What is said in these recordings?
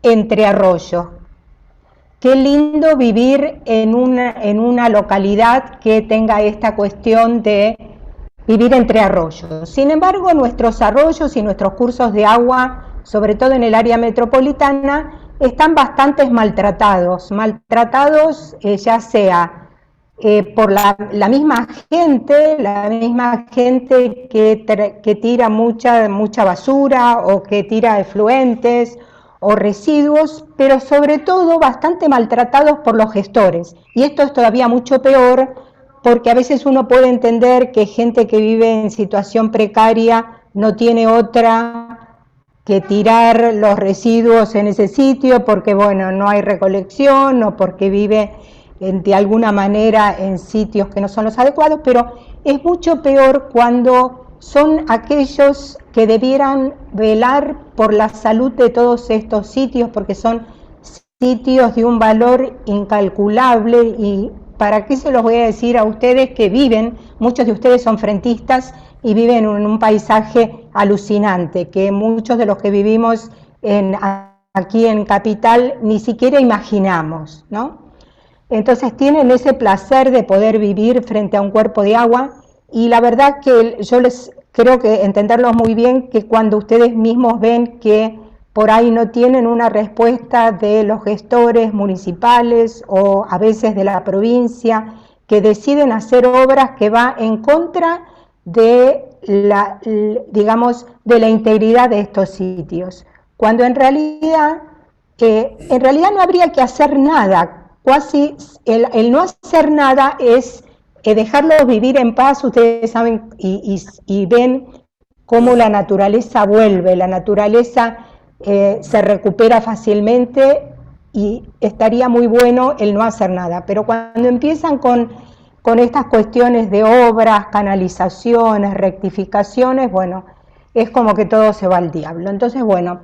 entre arroyos. Qué lindo vivir en una localidad que tenga esta cuestión de vivir entre arroyos. Sin embargo, nuestros arroyos y nuestros cursos de agua, sobre todo en el área metropolitana, están bastante maltratados, ya sea por la misma gente que tira mucha basura o que tira efluentes o residuos, pero sobre todo bastante maltratados por los gestores. Y esto es todavía mucho peor, porque a veces uno puede entender que gente que vive en situación precaria no tiene otra que tirar los residuos en ese sitio, porque bueno, no hay recolección o porque vive de alguna manera en sitios que no son los adecuados, pero es mucho peor cuando son aquellos que debieran velar por la salud de todos estos sitios, porque son sitios de un valor incalculable. Y para qué se los voy a decir a ustedes que viven, muchos de ustedes son frentistas y viven en un paisaje alucinante, que muchos de los que vivimos aquí en Capital ni siquiera imaginamos, ¿no? Entonces tienen ese placer de poder vivir frente a un cuerpo de agua, y la verdad que yo les creo que entenderlos muy bien, que cuando ustedes mismos ven que por ahí no tienen una respuesta de los gestores municipales o a veces de la provincia, que deciden hacer obras que va en contra de de la integridad de estos sitios, cuando en realidad no habría que hacer nada. Casi el no hacer nada es dejarlos vivir en paz. Ustedes saben y ven cómo la naturaleza vuelve, la naturaleza se recupera fácilmente, y estaría muy bueno el no hacer nada. Pero cuando empiezan con estas cuestiones de obras, canalizaciones, rectificaciones, bueno, es como que todo se va al diablo. Entonces, bueno,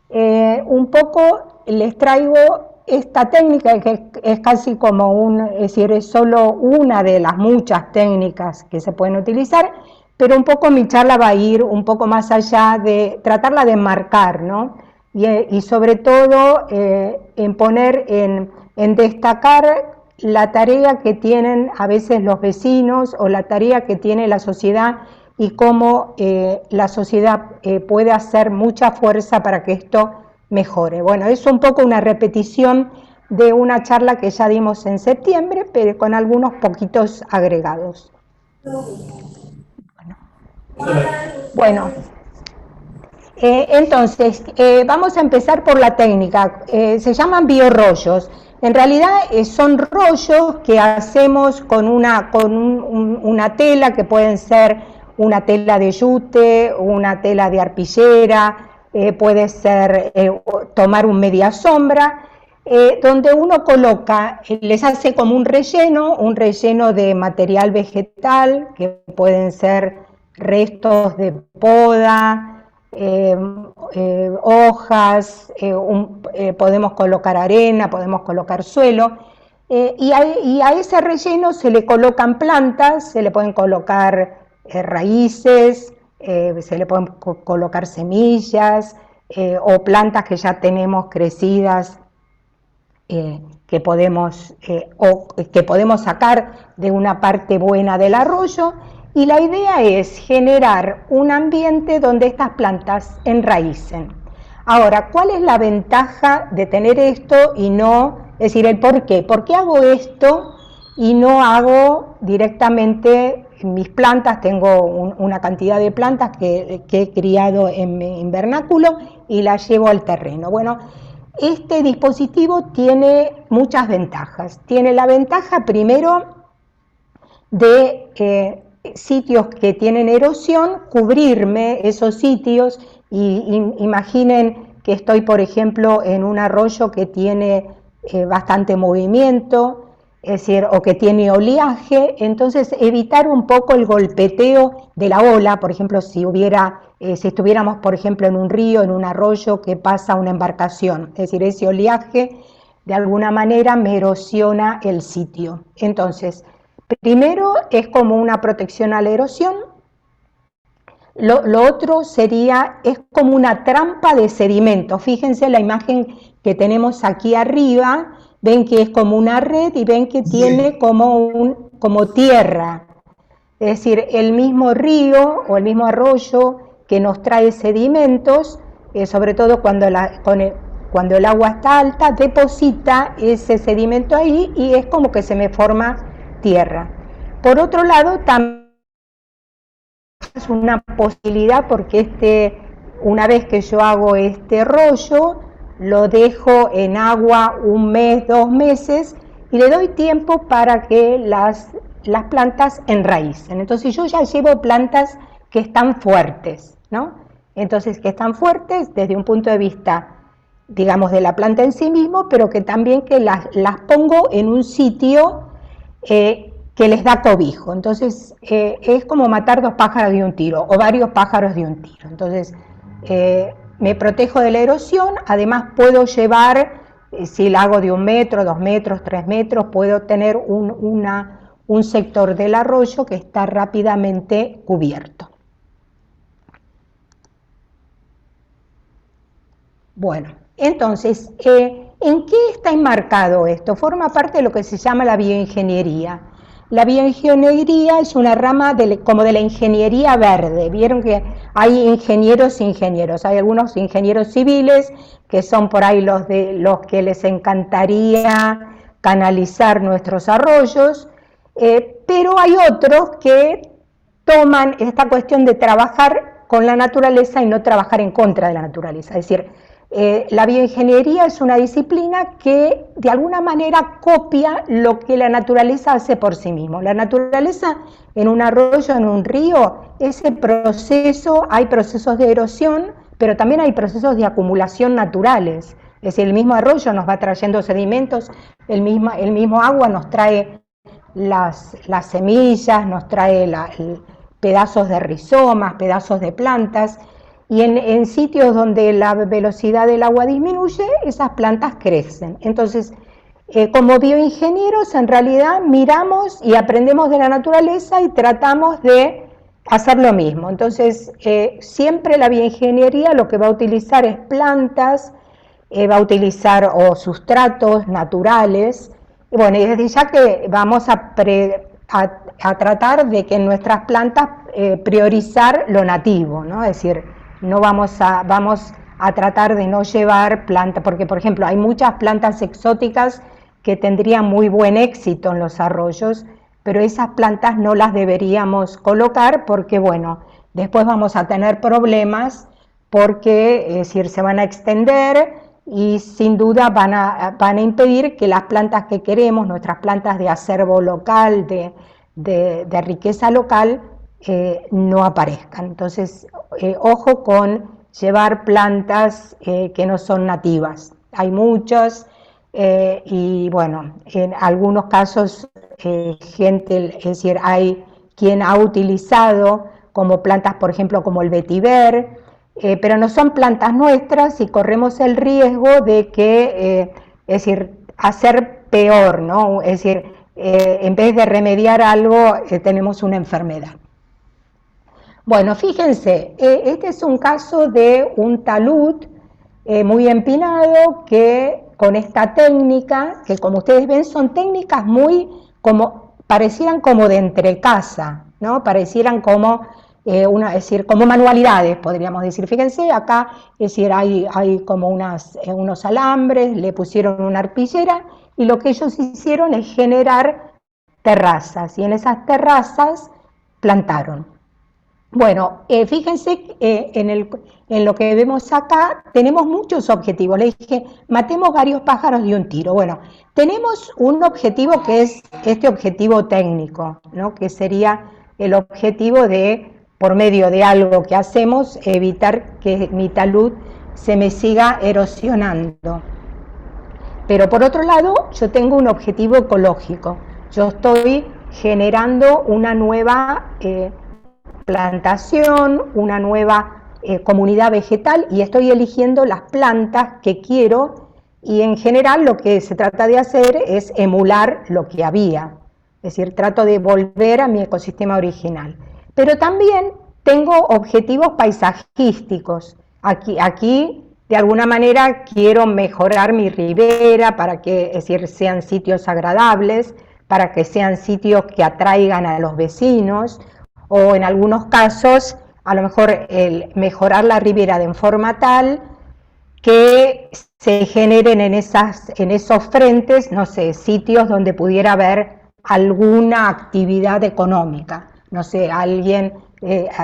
un poco les traigo esta técnica, que es casi como es decir, es solo una de las muchas técnicas que se pueden utilizar, pero un poco mi charla va a ir un poco más allá de tratarla de enmarcar, ¿no? Y sobre todo en destacar la tarea que tienen a veces los vecinos o la tarea que tiene la sociedad, y cómo la sociedad puede hacer mucha fuerza para que esto mejore. Bueno, es un poco una repetición de una charla que ya dimos en septiembre, pero con algunos poquitos agregados. Bueno, entonces vamos a empezar por la técnica. Se llaman biorrollos. En realidad son rollos que hacemos con una tela, que pueden ser una tela de yute, una tela de arpillera, puede ser tomar un media sombra, donde uno coloca, les hace como un relleno de material vegetal, que pueden ser restos de poda, hojas, podemos colocar arena, podemos colocar suelo, y a ese relleno se le colocan plantas, se le pueden colocar raíces, se le pueden colocar semillas, o plantas que ya tenemos crecidas, que podemos sacar de una parte buena del arroyo. Y la idea es generar un ambiente donde estas plantas enraícen. Ahora, ¿cuál es la ventaja de tener esto y no, es decir, el por qué? ¿Por qué hago esto y no hago directamente mis plantas? Tengo una cantidad de plantas que he criado en mi invernáculo y las llevo al terreno. Bueno, este dispositivo tiene muchas ventajas. Tiene la ventaja, primero, de sitios que tienen erosión, cubrirme esos sitios, y imaginen que estoy, por ejemplo, en un arroyo que tiene bastante movimiento, es decir, o que tiene oleaje. Entonces evitar un poco el golpeteo de la ola. Por ejemplo, si estuviéramos, por ejemplo, en un río, en un arroyo que pasa una embarcación, es decir, ese oleaje de alguna manera me erosiona el sitio. Entonces, primero es como una protección a la erosión. Lo otro es como una trampa de sedimento. Fíjense la imagen que tenemos aquí arriba, ven que es como una red y ven que tiene como tierra. Es decir, el mismo río o el mismo arroyo que nos trae sedimentos, sobre todo cuando el agua está alta, deposita ese sedimento ahí y es como que se me forma tierra. Por otro lado, también es una posibilidad porque una vez que yo hago este rollo, lo dejo en agua 1 mes, 2 meses y le doy tiempo para que las plantas enraícen. Entonces yo ya llevo plantas que están fuertes, ¿no? Entonces que están fuertes desde un punto de vista, digamos, de la planta en sí mismo, pero que también que las pongo en un sitio que les da cobijo. Entonces es como matar 2 pájaros de un tiro o varios pájaros de un tiro. Entonces me protejo de la erosión, además puedo llevar, si la hago de 1 metro, 2 metros, 3 metros, puedo tener un sector del arroyo que está rápidamente cubierto. Bueno, entonces, ¿en qué está enmarcado esto? Forma parte de lo que se llama la bioingeniería. La bioingeniería es una rama como de la ingeniería verde. Vieron que hay ingenieros e ingenieros. Hay algunos ingenieros civiles que son por ahí los que les encantaría canalizar nuestros arroyos, pero hay otros que toman esta cuestión de trabajar con la naturaleza y no trabajar en contra de la naturaleza. Es decir, la bioingeniería es una disciplina que de alguna manera copia lo que la naturaleza hace por sí mismo. La naturaleza en un arroyo, en un río, ese proceso, hay procesos de erosión, pero también hay procesos de acumulación naturales. Es decir, el mismo arroyo nos va trayendo sedimentos, el mismo agua nos trae las semillas, nos trae pedazos de rizomas, pedazos de plantas, y en sitios donde la velocidad del agua disminuye, esas plantas crecen. Entonces, como bioingenieros, en realidad miramos y aprendemos de la naturaleza y tratamos de hacer lo mismo. Entonces, siempre la bioingeniería lo que va a utilizar es plantas, va a utilizar sustratos naturales. Y bueno, y desde ya que vamos a tratar de que en nuestras plantas priorizar lo nativo, ¿no? Es decir, vamos a tratar de no llevar plantas, porque por ejemplo hay muchas plantas exóticas que tendrían muy buen éxito en los arroyos, pero esas plantas no las deberíamos colocar porque bueno, después vamos a tener problemas porque es decir, se van a extender y sin duda van a impedir que las plantas que queremos, nuestras plantas de acervo local, de riqueza local, no aparezcan. Entonces, ojo con llevar plantas que no son nativas. Hay muchas y bueno, en algunos casos es decir, hay quien ha utilizado como plantas, por ejemplo, como el vetiver, pero no son plantas nuestras y corremos el riesgo de que, es decir, hacer peor, ¿no? Es decir, en vez de remediar algo, tenemos una enfermedad. Bueno, fíjense, este es un caso de un talud muy empinado que con esta técnica, que como ustedes ven son técnicas muy parecieran como de entrecasa, ¿no? Parecieran como es decir, como manualidades, podríamos decir. Fíjense, acá es decir, hay como unos alambres, le pusieron una arpillera y lo que ellos hicieron es generar terrazas y en esas terrazas plantaron. Bueno, fíjense en lo que vemos acá, tenemos muchos objetivos. Le dije, matemos varios pájaros de un tiro. Bueno, tenemos un objetivo que es este objetivo técnico, ¿no? Que sería el objetivo de, por medio de algo que hacemos, evitar que mi talud se me siga erosionando. Pero por otro lado, yo tengo un objetivo ecológico. Yo estoy generando una nueva plantación, una nueva comunidad vegetal y estoy eligiendo las plantas que quiero y en general lo que se trata de hacer es emular lo que había, es decir, trato de volver a mi ecosistema original. Pero también tengo objetivos paisajísticos. Aquí de alguna manera quiero mejorar mi ribera para que, es decir, sean sitios agradables, para que sean sitios que atraigan a los vecinos, o en algunos casos, a lo mejor mejorar la ribera de forma tal que se generen en esos frentes, no sé, sitios donde pudiera haber alguna actividad económica. No sé, alguien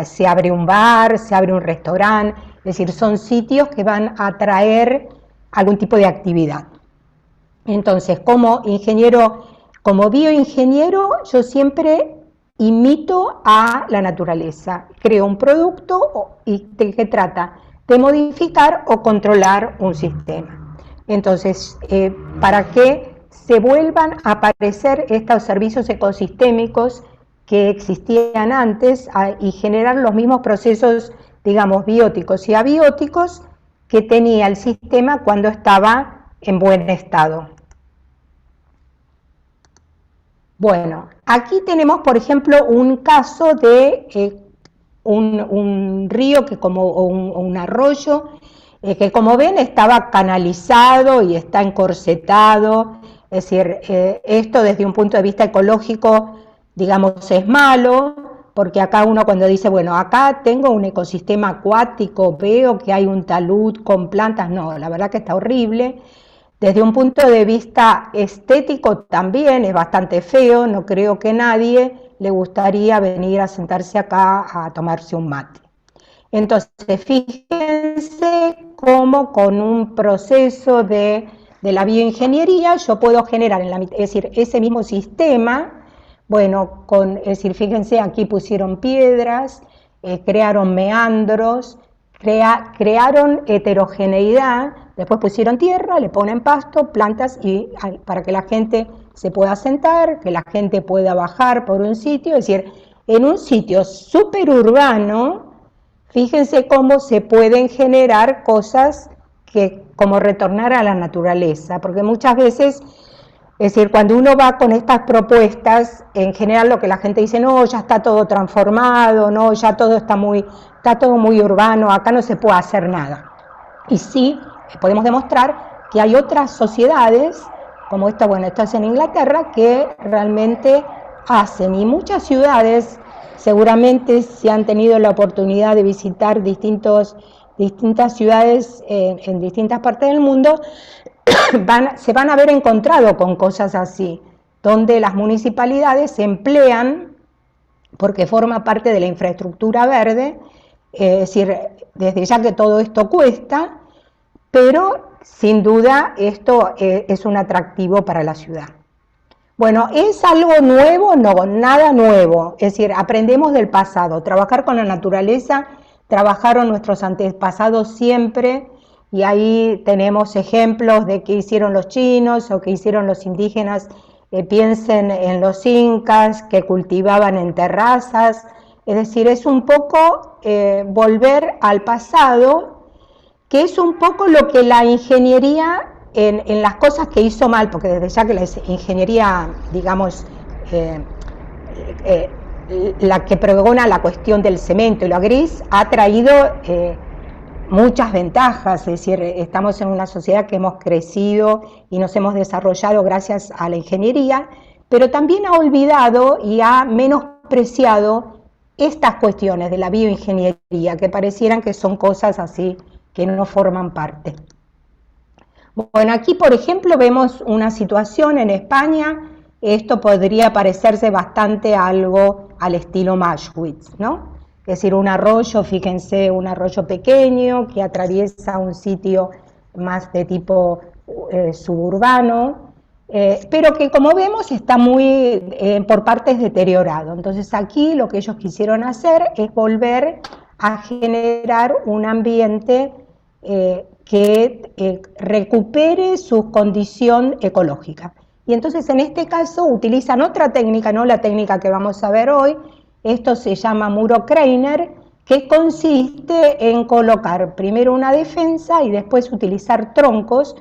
se abre un bar, se abre un restaurante, es decir, son sitios que van a atraer algún tipo de actividad. Entonces, como ingeniero, como bioingeniero, yo siempre imito a la naturaleza, creo un producto que trata de modificar o controlar un sistema. Entonces, para que se vuelvan a aparecer estos servicios ecosistémicos que existían antes y generar los mismos procesos, digamos, bióticos y abióticos que tenía el sistema cuando estaba en buen estado. Bueno, aquí tenemos, por ejemplo, un caso de un río o un arroyo que, como ven, estaba canalizado y está encorsetado. Es decir, esto desde un punto de vista ecológico, digamos, es malo, porque acá uno cuando dice, bueno, acá tengo un ecosistema acuático, veo que hay un talud con plantas, no, la verdad que está horrible. Desde un punto de vista estético también es bastante feo, no creo que nadie le gustaría venir a sentarse acá a tomarse un mate. Entonces, fíjense cómo con un proceso de la bioingeniería yo puedo generar, es decir, ese mismo sistema, bueno, es decir, fíjense, aquí pusieron piedras, crearon meandros, crearon heterogeneidad, después pusieron tierra, le ponen pasto, plantas, y para que la gente se pueda sentar, que la gente pueda bajar por un sitio, es decir, en un sitio súper urbano, fíjense cómo se pueden generar cosas como retornar a la naturaleza, porque muchas veces, es decir, cuando uno va con estas propuestas, en general lo que la gente dice, no, ya está todo transformado, no, ya todo está todo muy urbano, acá no se puede hacer nada. Y sí, podemos demostrar que hay otras sociedades, como esta, bueno, esto es en Inglaterra, que realmente hacen, y muchas ciudades, seguramente si han tenido la oportunidad de visitar distintas ciudades en distintas partes del mundo, se van a haber encontrado con cosas así, donde las municipalidades se emplean, porque forma parte de la infraestructura verde, es decir, desde ya que todo esto cuesta, pero sin duda esto es un atractivo para la ciudad. Bueno, ¿es algo nuevo? No, nada nuevo, es decir, aprendemos del pasado, trabajar con la naturaleza, trabajaron nuestros antepasados siempre, y ahí tenemos ejemplos de qué hicieron los chinos o qué hicieron los indígenas. Piensen en los incas que cultivaban en terrazas, es decir, es un poco volver al pasado, que es un poco lo que la ingeniería en las cosas que hizo mal, porque desde ya que la ingeniería, digamos, la que pregona la cuestión del cemento y lo gris, ha traído muchas ventajas, es decir, estamos en una sociedad que hemos crecido y nos hemos desarrollado gracias a la ingeniería, pero también ha olvidado y ha menospreciado estas cuestiones de la bioingeniería, que parecieran que son cosas así que no forman parte. Bueno, aquí por ejemplo vemos una situación en España, esto podría parecerse bastante a algo al estilo Maschwitz, ¿no? Es decir, un arroyo, fíjense, un arroyo pequeño que atraviesa un sitio más de tipo suburbano, pero que como vemos está muy por partes deteriorado. Entonces aquí lo que ellos quisieron hacer es volver a generar un ambiente que recupere su condición ecológica. Y entonces en este caso utilizan otra técnica, no la técnica que vamos a ver hoy. Esto se llama muro Kreiner, que consiste en colocar primero una defensa y después utilizar troncos.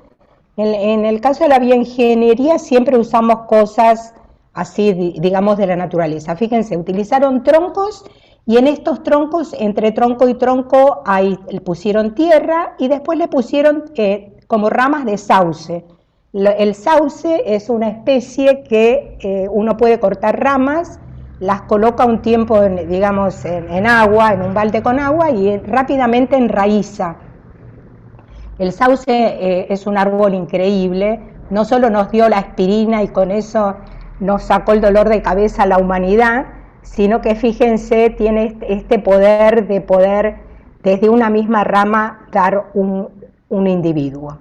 En el caso de la bioingeniería siempre usamos cosas así, digamos, de la naturaleza. Fíjense, utilizaron troncos Y en estos troncos, entre tronco y tronco, ahí le pusieron tierra y después le pusieron como ramas de sauce. El sauce es una especie que uno puede cortar ramas, las coloca un tiempo, digamos, en agua, en un balde con agua, y rápidamente enraiza. El sauce es un árbol increíble, no solo nos dio la aspirina y con eso nos sacó el dolor de cabeza a la humanidad, sino que fíjense, tiene este poder de poder desde una misma rama dar un individuo.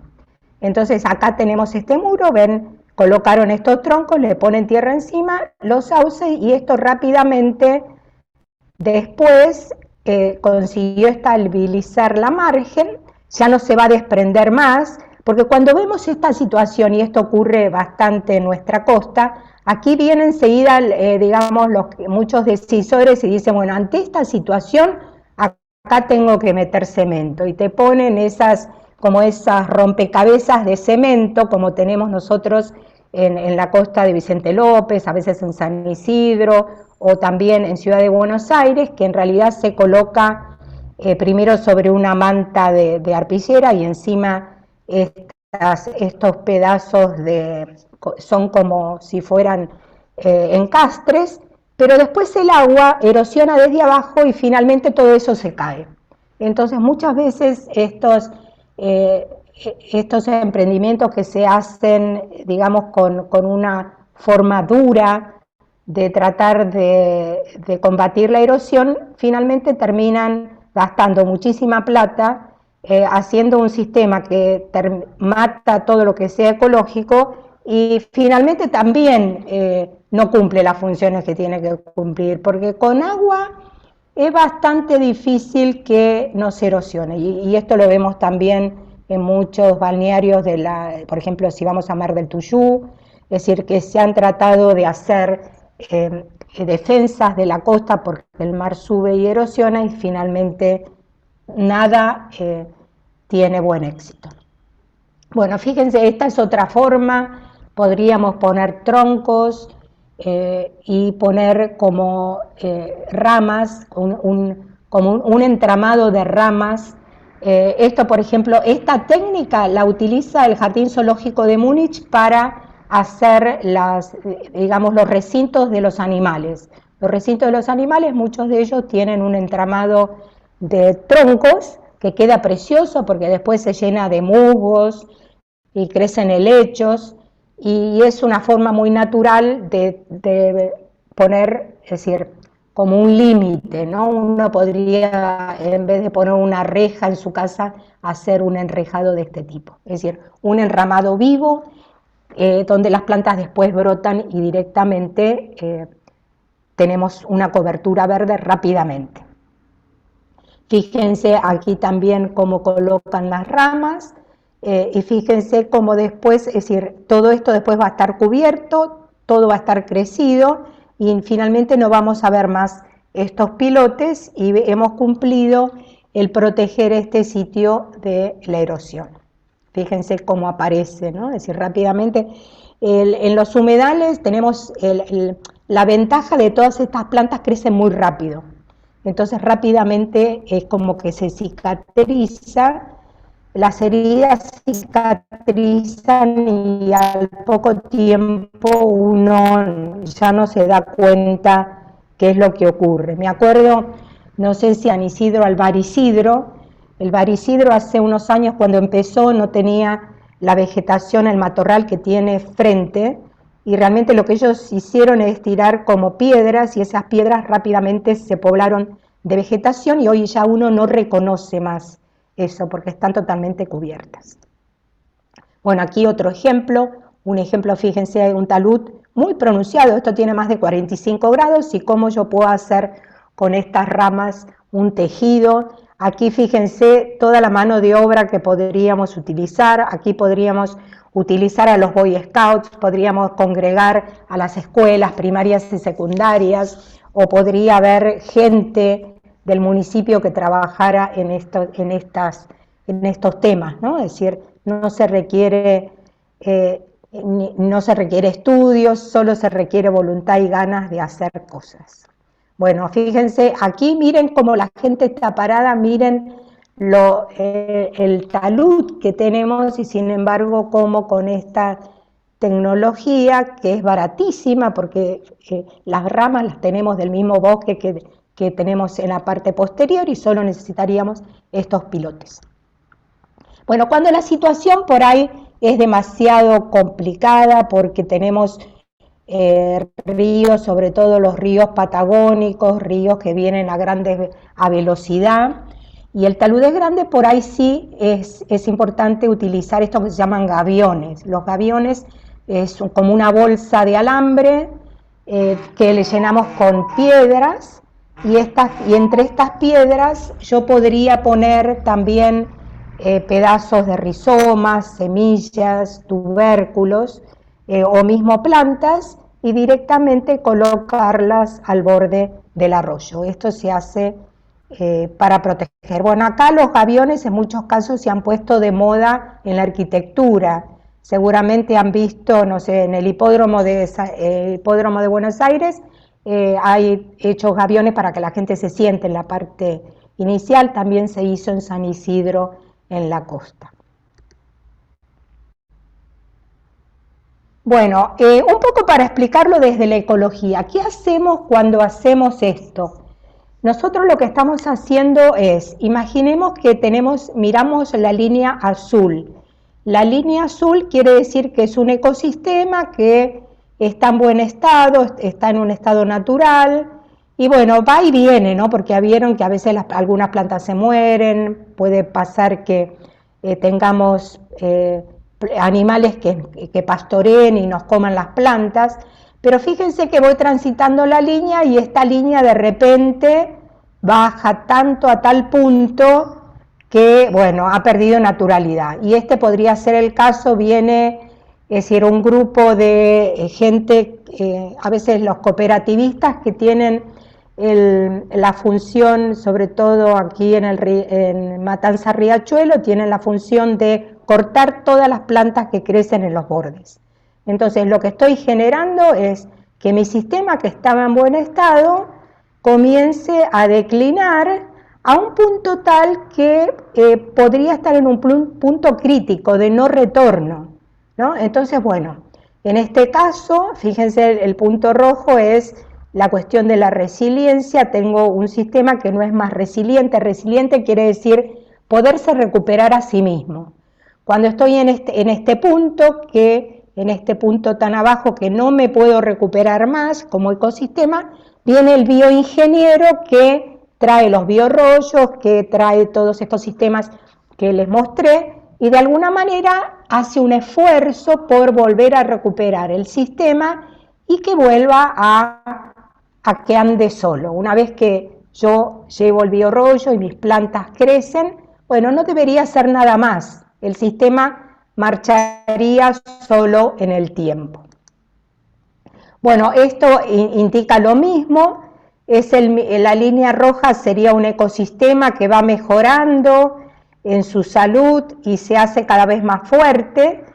Entonces acá tenemos este muro, ven, colocaron estos troncos, le ponen tierra encima, los sauces, y esto rápidamente después consiguió estabilizar la margen, ya no se va a desprender más, porque cuando vemos esta situación, y esto ocurre bastante en nuestra costa, aquí vienen enseguida, digamos, muchos decisores y dicen, bueno, ante esta situación, acá tengo que meter cemento, y te ponen esas rompecabezas de cemento, como tenemos nosotros en la costa de Vicente López, a veces en San Isidro, o también en Ciudad de Buenos Aires, que en realidad se coloca primero sobre una manta de arpillera y encima estos pedazos son como si fueran encastres, pero después el agua erosiona desde abajo y finalmente todo eso se cae. Entonces muchas veces estos emprendimientos que se hacen, digamos, con una forma dura de tratar de combatir la erosión, finalmente terminan gastando muchísima plata, haciendo un sistema que mata todo lo que sea ecológico y finalmente también no cumple las funciones que tiene que cumplir, porque con agua es bastante difícil que no se erosione, y esto lo vemos también en muchos balnearios por ejemplo, si vamos a Mar del Tuyú, es decir, que se han tratado de hacer defensas de la costa porque el mar sube y erosiona y finalmente nada tiene buen éxito. Bueno, fíjense, esta es otra forma, podríamos poner troncos y poner como ramas, como un entramado de ramas. Esto, por ejemplo, esta técnica la utiliza el Jardín Zoológico de Múnich para hacer digamos, los recintos de los animales. Los recintos de los animales, muchos de ellos tienen un entramado de troncos que queda precioso porque después se llena de musgos y crecen helechos, y es una forma muy natural de poner, es decir, como un límite, ¿no? Uno podría, en vez de poner una reja en su casa, hacer un enrejado de este tipo, es decir, un enramado vivo donde las plantas después brotan y directamente tenemos una cobertura verde rápidamente. Fíjense aquí también cómo colocan las ramas y fíjense cómo después, es decir, todo esto después va a estar cubierto, todo va a estar crecido y finalmente no vamos a ver más estos pilotes y hemos cumplido el proteger este sitio de la erosión. Fíjense cómo aparece, ¿no? Es decir, rápidamente en los humedales tenemos la ventaja de todas estas plantas crecen muy rápido. Entonces rápidamente es como que se cicatriza, las heridas cicatrizan y al poco tiempo uno ya no se da cuenta qué es lo que ocurre. Me acuerdo, no sé si San Isidro al Bar Isidro, el Bar Isidro hace unos años cuando empezó no tenía la vegetación, el matorral que tiene frente, y realmente lo que ellos hicieron es tirar como piedras y esas piedras rápidamente se poblaron de vegetación y hoy ya uno no reconoce más eso porque están totalmente cubiertas. Bueno, aquí otro ejemplo, un ejemplo, fíjense, un talud muy pronunciado, esto tiene más de 45 grados y cómo yo puedo hacer con estas ramas un tejido. Aquí fíjense toda la mano de obra que podríamos utilizar, aquí podríamos utilizar a los Boy Scouts, podríamos congregar a las escuelas primarias y secundarias, o podría haber gente del municipio que trabajara en estos temas, ¿no? Es decir, no se requiere estudios, solo se requiere voluntad y ganas de hacer cosas. Bueno, fíjense, aquí miren cómo la gente está parada, miren el talud que tenemos y sin embargo cómo con esta tecnología que es baratísima porque las ramas las tenemos del mismo bosque que tenemos en la parte posterior y solo necesitaríamos estos pilotes. Bueno, cuando la situación por ahí es demasiado complicada porque tenemos ríos, sobre todo los ríos patagónicos, ríos que vienen a velocidad, y el talud es grande, por ahí sí es importante utilizar esto que se llaman gaviones. Los gaviones es como una bolsa de alambre que le llenamos con piedras, y entre estas piedras yo podría poner también pedazos de rizomas, semillas, tubérculos o mismo plantas y directamente colocarlas al borde del arroyo. Esto se hace para proteger. Bueno, acá los gaviones en muchos casos se han puesto de moda en la arquitectura. Seguramente han visto, no sé, en el hipódromo de Buenos Aires, hay hechos gaviones para que la gente se siente en la parte inicial. También se hizo en San Isidro, en la costa. Bueno, un poco para explicarlo desde la ecología. ¿Qué hacemos cuando hacemos esto? Nosotros lo que estamos haciendo es, imaginemos que miramos la línea azul. La línea azul quiere decir que es un ecosistema que está en buen estado, está en un estado natural, y bueno, va y viene, ¿no? Porque ya vieron que a veces algunas plantas se mueren, puede pasar que tengamos animales que pastoreen y nos coman las plantas, pero fíjense que voy transitando la línea y esta línea de repente baja tanto a tal punto que, bueno, ha perdido naturalidad. Y este podría ser el caso, viene, es decir, un grupo de gente, a veces los cooperativistas que tienen la función, sobre todo aquí en Matanza Riachuelo, tienen la función de cortar todas las plantas que crecen en los bordes. Entonces lo que estoy generando es que mi sistema, que estaba en buen estado, comience a declinar a un punto tal que podría estar en un punto crítico de no retorno, ¿no? Entonces, bueno, en este caso, fíjense, el punto rojo es la cuestión de la resiliencia. Tengo un sistema que no es más resiliente. Resiliente quiere decir poderse recuperar a sí mismo. Cuando estoy en este punto tan abajo que no me puedo recuperar más como ecosistema, viene el bioingeniero que trae los biorrollos, que trae todos estos sistemas que les mostré y de alguna manera hace un esfuerzo por volver a recuperar el sistema y que vuelva a que ande solo. Una vez que yo llevo el biorrollo y mis plantas crecen, bueno, no debería hacer nada más. El sistema marcharía solo en el tiempo. Bueno, esto indica lo mismo. La línea roja sería un ecosistema que va mejorando en su salud y se hace cada vez más fuerte.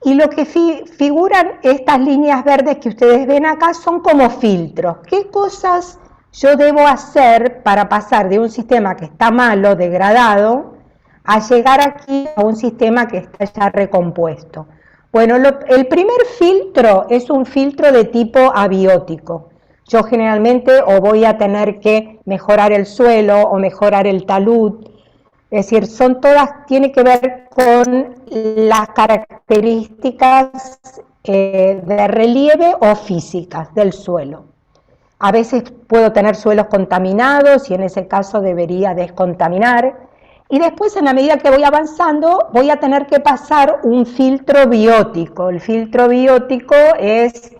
Y lo que figuran estas líneas verdes que ustedes ven acá son como filtros. ¿Qué cosas yo debo hacer para pasar de un sistema que está malo, degradado, a llegar aquí a un sistema que está ya recompuesto? Bueno, el primer filtro es un filtro de tipo abiótico. Yo generalmente o voy a tener que mejorar el suelo o mejorar el talud. Es decir, tiene que ver con las características de relieve o físicas del suelo. A veces puedo tener suelos contaminados y en ese caso debería descontaminar. Y después, en la medida que voy avanzando, voy a tener que pasar un filtro biótico. El filtro biótico es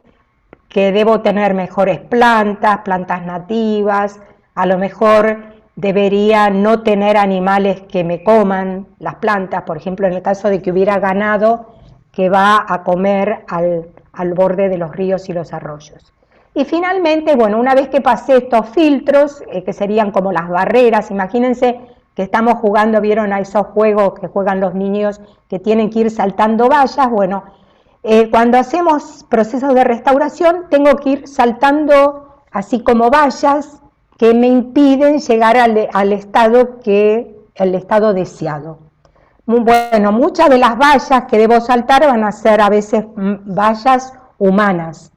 que debo tener mejores plantas nativas, a lo mejor debería no tener animales que me coman las plantas, por ejemplo, en el caso de que hubiera ganado que va a comer al borde de los ríos y los arroyos. Y finalmente, bueno, una vez que pasé estos filtros, que serían como las barreras, imagínense que estamos jugando, vieron a esos juegos que juegan los niños que tienen que ir saltando vallas. Bueno, cuando hacemos procesos de restauración tengo que ir saltando así como vallas que me impiden llegar al estado deseado. Bueno, muchas de las vallas que debo saltar van a ser a veces vallas humanas.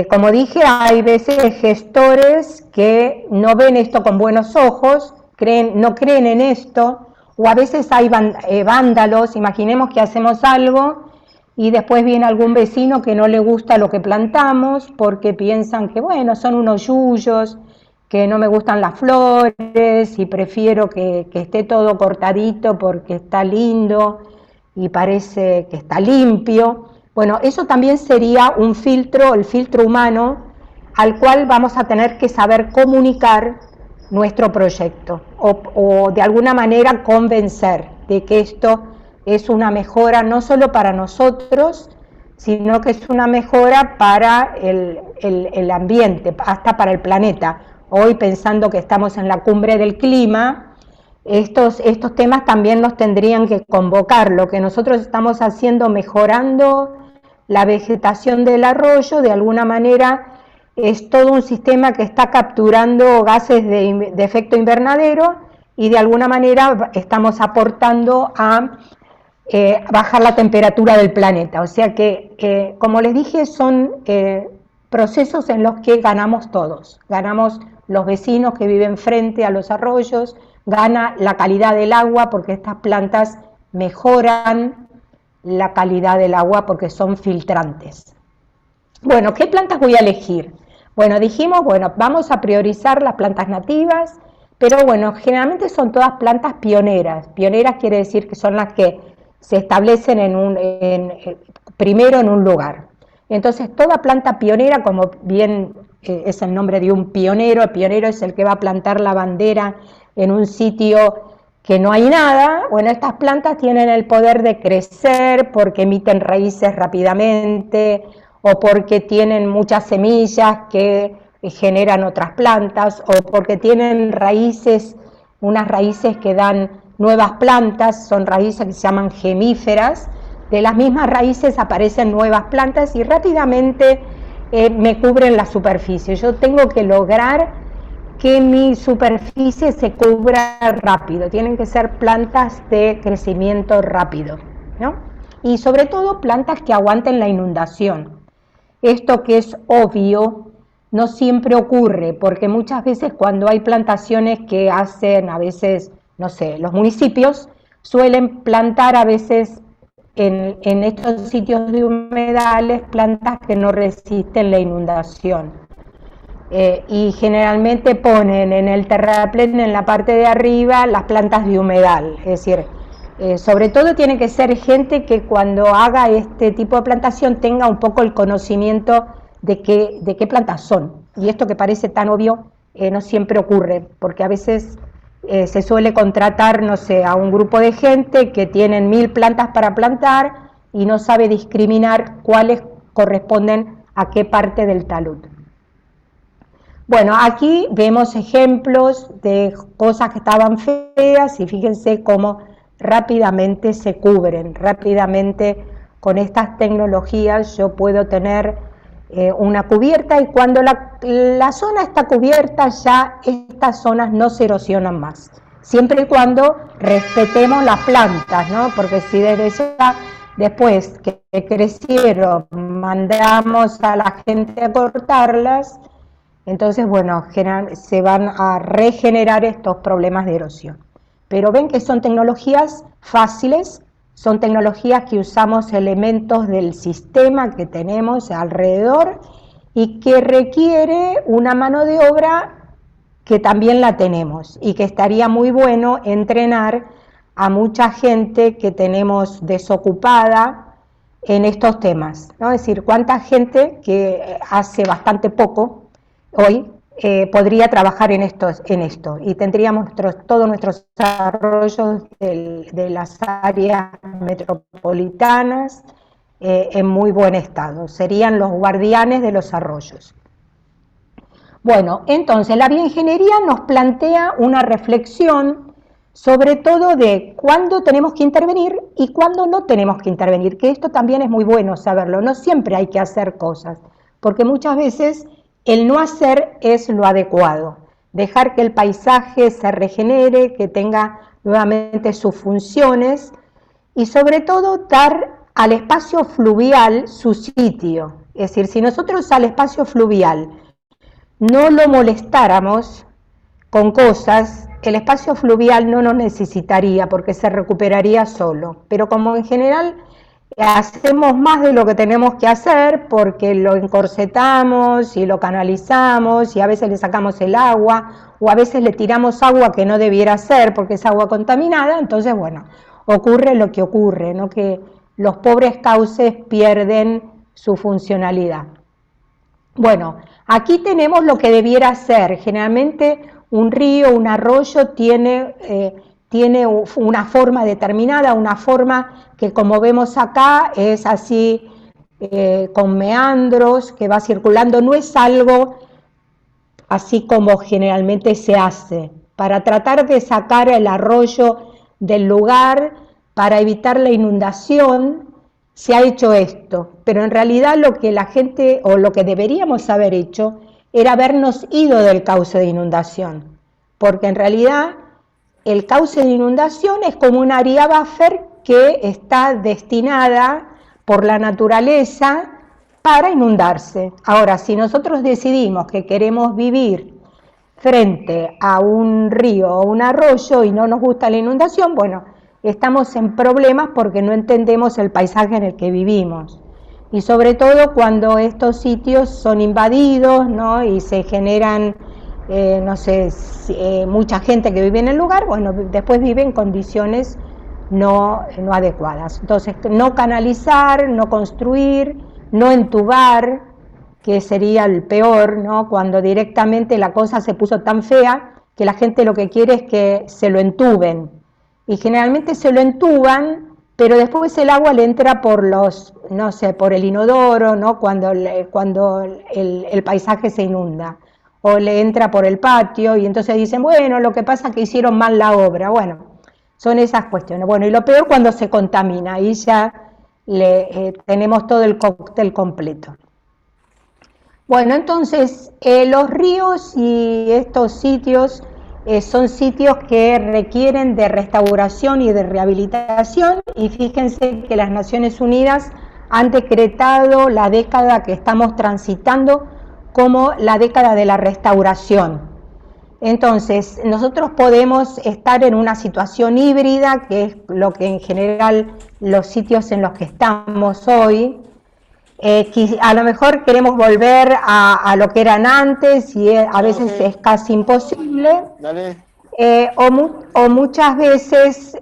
Como dije, hay veces gestores que no ven esto con buenos ojos, no creen en esto, o a veces hay vándalos. Imaginemos que hacemos algo y después viene algún vecino que no le gusta lo que plantamos porque piensan que, bueno, son unos yuyos, que no me gustan las flores y prefiero que esté todo cortadito porque está lindo y parece que está limpio. Bueno, eso también sería un filtro, el filtro humano, al cual vamos a tener que saber comunicar nuestro proyecto o de alguna manera convencer de que esto es una mejora no solo para nosotros, sino que es una mejora para el ambiente, hasta para el planeta. Hoy, pensando que estamos en la cumbre del clima, estos temas también nos tendrían que convocar. Lo que nosotros estamos haciendo, mejorando la vegetación del arroyo, de alguna manera es todo un sistema que está capturando gases de efecto invernadero y de alguna manera estamos aportando a bajar la temperatura del planeta. O sea que, como les dije, son procesos en los que ganamos todos. Ganamos los vecinos que viven frente a los arroyos, gana la calidad del agua porque estas plantas mejoran la calidad del agua porque son filtrantes. Bueno, ¿qué plantas voy a elegir? Bueno, dijimos, bueno, vamos a priorizar las plantas nativas, pero bueno, generalmente son todas plantas pioneras. Pioneras quiere decir que son las que se establecen primero en un lugar. Entonces, toda planta pionera, como bien es el nombre de un pionero, el pionero es el que va a plantar la bandera en un sitio que no hay nada. Bueno, estas plantas tienen el poder de crecer porque emiten raíces rápidamente o porque tienen muchas semillas que generan otras plantas o porque tienen raíces, unas raíces que dan nuevas plantas, son raíces que se llaman gemíferas. De las mismas raíces aparecen nuevas plantas y rápidamente me cubren la superficie. Yo tengo que lograr que mi superficie se cubra rápido, tienen que ser plantas de crecimiento rápido, ¿no? Y sobre todo plantas que aguanten la inundación. Esto, que es obvio, no siempre ocurre, porque muchas veces cuando hay plantaciones que hacen, a veces, no sé, los municipios suelen plantar a veces en estos sitios de humedales plantas que no resisten la inundación. Y generalmente ponen en el terraplén, en la parte de arriba, las plantas de humedal. Es decir, sobre todo tiene que ser gente que cuando haga este tipo de plantación tenga un poco el conocimiento de qué plantas son. Y esto, que parece tan obvio, no siempre ocurre, porque a veces se suele contratar, no sé, a un grupo de gente que tienen 1000 plantas para plantar y no sabe discriminar cuáles corresponden a qué parte del talud. Bueno, aquí vemos ejemplos de cosas que estaban feas y fíjense cómo rápidamente se cubren. Rápidamente con estas tecnologías yo puedo tener una cubierta, y cuando la zona está cubierta ya estas zonas no se erosionan más, siempre y cuando respetemos las plantas, ¿no? Porque si desde ya, después que crecieron, mandamos a la gente a cortarlas, entonces, bueno, se van a regenerar estos problemas de erosión. Pero ven que son tecnologías fáciles, son tecnologías que usamos elementos del sistema que tenemos alrededor y que requiere una mano de obra que también la tenemos, y que estaría muy bueno entrenar a mucha gente que tenemos desocupada en estos temas, ¿no? Es decir, cuánta gente que hace bastante poco hoy podría trabajar en esto, y tendríamos todos nuestros desarrollos de las áreas metropolitanas en muy buen estado, serían los guardianes de los arroyos. Bueno, entonces la bioingeniería nos plantea una reflexión sobre todo de cuándo tenemos que intervenir y cuándo no tenemos que intervenir, que esto también es muy bueno saberlo. No siempre hay que hacer cosas, porque muchas veces el no hacer es lo adecuado, dejar que el paisaje se regenere, que tenga nuevamente sus funciones y sobre todo dar al espacio fluvial su sitio. Es decir, si nosotros al espacio fluvial no lo molestáramos con cosas, el espacio fluvial no nos necesitaría porque se recuperaría solo. Pero como en general hacemos más de lo que tenemos que hacer porque lo encorsetamos y lo canalizamos y a veces le sacamos el agua o a veces le tiramos agua que no debiera ser porque es agua contaminada, entonces bueno, ocurre lo que ocurre, ¿no? Que los pobres cauces pierden su funcionalidad. Bueno, aquí tenemos lo que debiera ser. Generalmente un río, un arroyo tiene una forma determinada, una forma que como vemos acá es así con meandros que va circulando, no es algo así como generalmente se hace. Para tratar de sacar el arroyo del lugar, para evitar la inundación, se ha hecho esto, pero en realidad lo que la gente, o lo que deberíamos haber hecho, era habernos ido del cauce de inundación, porque en realidad el cauce de inundación es como una área buffer que está destinada por la naturaleza para inundarse. Ahora, si nosotros decidimos que queremos vivir frente a un río o un arroyo y no nos gusta la inundación, bueno, estamos en problemas porque no entendemos el paisaje en el que vivimos. Y sobre todo cuando estos sitios son invadidos, ¿no? Y se generan, no sé, mucha gente que vive en el lugar, bueno, después vive en condiciones no adecuadas. Entonces, no canalizar, no construir, no entubar, que sería el peor, ¿no? Cuando directamente la cosa se puso tan fea que la gente lo que quiere es que se lo entuben. Y generalmente se lo entuban, pero después el agua le entra por los, no sé, por el inodoro, ¿no? Cuando el paisaje se inunda, o le entra por el patio, y entonces dicen, bueno, lo que pasa es que hicieron mal la obra. Bueno, son esas cuestiones. Bueno, y lo peor cuando se contamina, ahí ya tenemos todo el cóctel completo. Bueno, entonces los ríos y estos sitios son sitios que requieren de restauración y de rehabilitación, y fíjense que las Naciones Unidas han decretado la década que estamos transitando como la década de la restauración. Entonces, nosotros podemos estar en una situación híbrida, que es lo que en general los sitios en los que estamos hoy. A lo mejor queremos volver a lo que eran antes y a veces es casi imposible, o muchas veces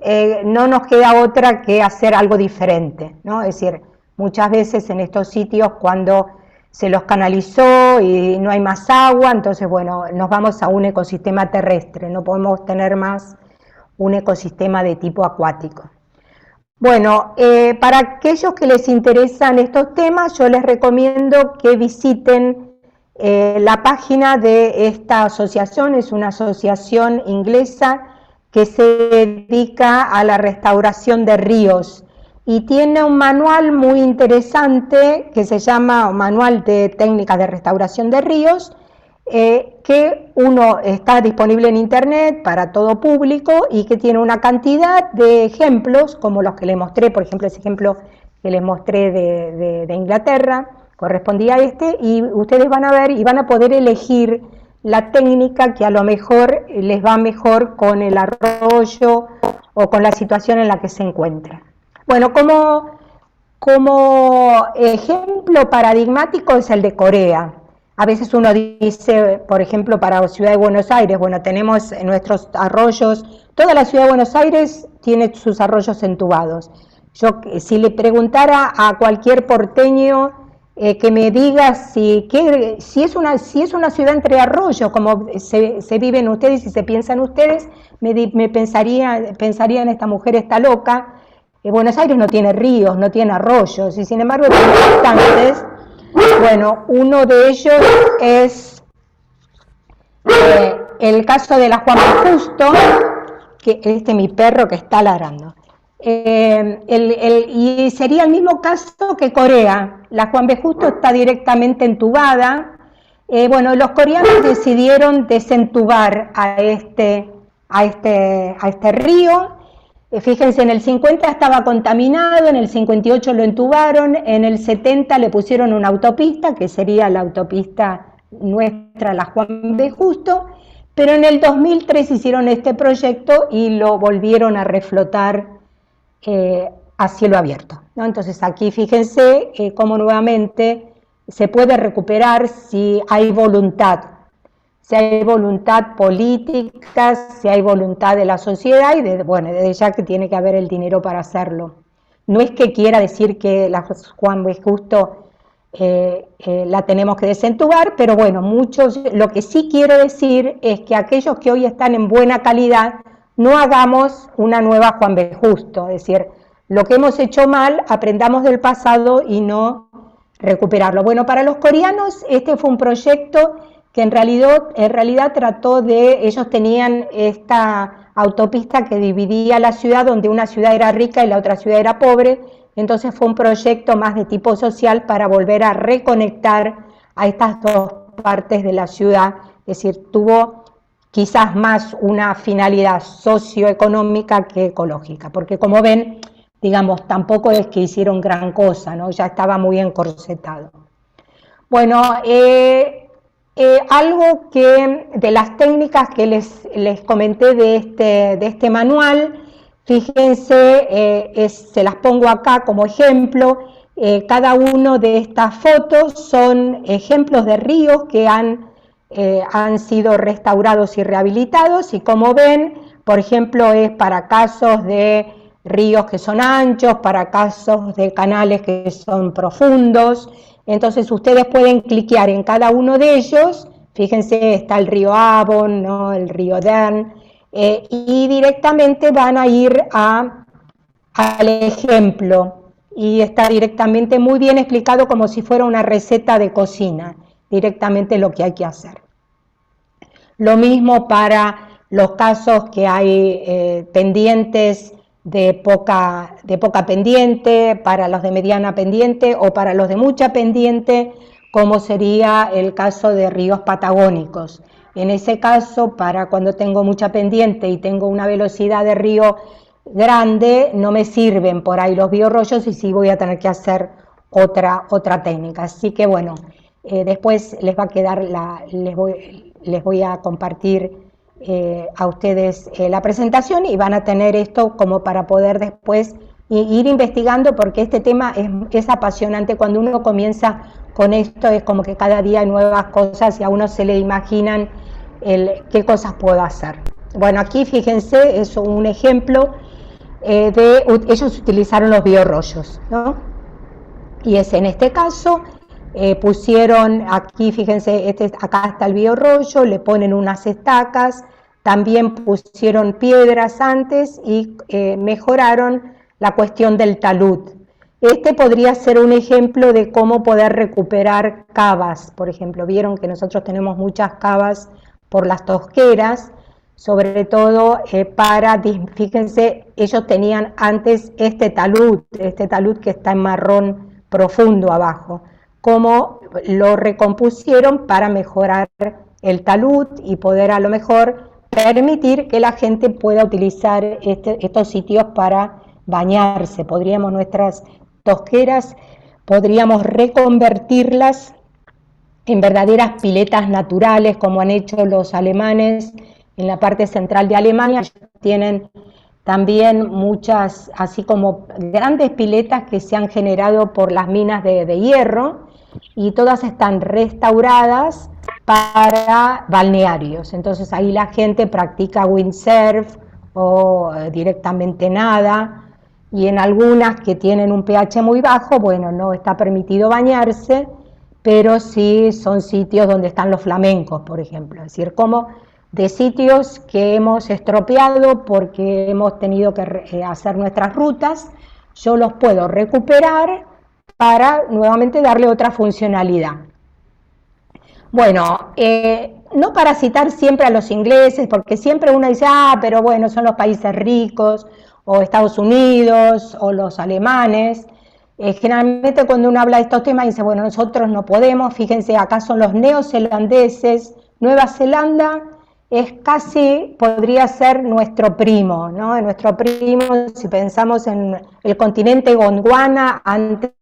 no nos queda otra que hacer algo diferente, ¿no? Es decir, muchas veces en estos sitios cuando se los canalizó y no hay más agua, entonces bueno, nos vamos a un ecosistema terrestre, no podemos tener más un ecosistema de tipo acuático. Bueno, para aquellos que les interesan estos temas, yo les recomiendo que visiten la página de esta asociación. Es una asociación inglesa que se dedica a la restauración de ríos y tiene un manual muy interesante que se llama Manual de Técnicas de Restauración de Ríos, que uno está disponible en internet para todo público y que tiene una cantidad de ejemplos como los que les mostré, por ejemplo ese ejemplo que les mostré de Inglaterra, correspondía a este, y ustedes van a ver y van a poder elegir la técnica que a lo mejor les va mejor con el arroyo o con la situación en la que se encuentra. Bueno, como ejemplo paradigmático es el de Corea. A veces uno dice, por ejemplo, para la ciudad de Buenos Aires, bueno, tenemos nuestros arroyos, toda la ciudad de Buenos Aires tiene sus arroyos entubados. Yo, si le preguntara a cualquier porteño que me diga si es una ciudad entre arroyos, como se viven ustedes y se piensan ustedes, me pensarían esta mujer está loca. Buenos Aires no tiene ríos, no tiene arroyos, y sin embargo tiene bastantes. Bueno, uno de ellos es el caso de la Juan B. Justo, que mi perro que está ladrando. Y sería el mismo caso que Corea. La Juan B. Justo está directamente entubada, Bueno, los coreanos decidieron desentubar a este río. Fíjense, en el 50 estaba contaminado, en el 58 lo entubaron, en el 70 le pusieron una autopista, que sería la autopista nuestra, la Juan B. Justo, pero en el 2003 hicieron este proyecto y lo volvieron a reflotar a cielo abierto, ¿no? Entonces aquí fíjense cómo nuevamente se puede recuperar si hay voluntad política, si hay voluntad de la sociedad y bueno, desde ya que tiene que haber el dinero para hacerlo. No es que quiera decir que la Juan B. Justo la tenemos que desentubar, pero bueno, lo que sí quiero decir es que aquellos que hoy están en buena calidad, no hagamos una nueva Juan B. Justo, es decir, lo que hemos hecho mal, aprendamos del pasado y no recuperarlo. Bueno, para los coreanos este fue un proyecto que en realidad trató de, ellos tenían esta autopista que dividía la ciudad, donde una ciudad era rica y la otra ciudad era pobre, entonces fue un proyecto más de tipo social para volver a reconectar a estas dos partes de la ciudad, es decir, tuvo quizás más una finalidad socioeconómica que ecológica, porque como ven, digamos, tampoco es que hicieron gran cosa, ¿no? Ya estaba muy encorsetado. Bueno, algo que de las técnicas que les comenté de este manual, fíjense, se las pongo acá como ejemplo, cada uno de estas fotos son ejemplos de ríos que han sido restaurados y rehabilitados, y como ven, por ejemplo, es para casos de ríos que son anchos, para casos de canales que son profundos. Entonces ustedes pueden cliquear en cada uno de ellos, fíjense, está el río Avon, ¿no? El río Dern, y directamente van a ir al ejemplo, y está directamente muy bien explicado como si fuera una receta de cocina, directamente lo que hay que hacer. Lo mismo para los casos que hay pendientes de poca pendiente, para los de mediana pendiente o para los de mucha pendiente, como sería el caso de ríos patagónicos. En ese caso, para cuando tengo mucha pendiente y tengo una velocidad de río grande, no me sirven por ahí los biorrollos y sí voy a tener que hacer otra técnica. Así que bueno, después les va a quedar, les voy a compartir a ustedes la presentación y van a tener esto como para poder después ir investigando, porque este tema es apasionante. Cuando uno comienza con esto es como que cada día hay nuevas cosas y a uno se le imaginan qué cosas puedo hacer. Bueno, aquí fíjense, es un ejemplo ellos utilizaron los biorrollos, ¿no? Y es en este caso pusieron aquí, fíjense, acá está el biorrollo, le ponen unas estacas, también pusieron piedras antes y mejoraron la cuestión del talud. Este podría ser un ejemplo de cómo poder recuperar cavas, por ejemplo. Vieron que nosotros tenemos muchas cavas por las tosqueras, sobre todo fíjense, ellos tenían antes este talud que está en marrón profundo abajo, cómo lo recompusieron para mejorar el talud y poder a lo mejor permitir que la gente pueda utilizar estos sitios para bañarse. Podríamos nuestras tosqueras, podríamos reconvertirlas en verdaderas piletas naturales, como han hecho los alemanes en la parte central de Alemania. Tienen también muchas, así como grandes piletas que se han generado por las minas de hierro, y todas están restauradas para balnearios. Entonces ahí la gente practica windsurf o directamente nada, y en algunas que tienen un pH muy bajo, bueno, no está permitido bañarse, pero sí son sitios donde están los flamencos, por ejemplo. Es decir, como de sitios que hemos estropeado porque hemos tenido que hacer nuestras rutas, yo los puedo recuperar para nuevamente darle otra funcionalidad. Bueno, no para citar siempre a los ingleses, porque siempre uno dice, pero bueno, son los países ricos, o Estados Unidos, o los alemanes. Generalmente cuando uno habla de estos temas dice, bueno, nosotros no podemos, fíjense, acá son los neozelandeses, Nueva Zelanda es casi, podría ser nuestro primo, ¿no? Nuestro primo, si pensamos en el continente Gondwana, antes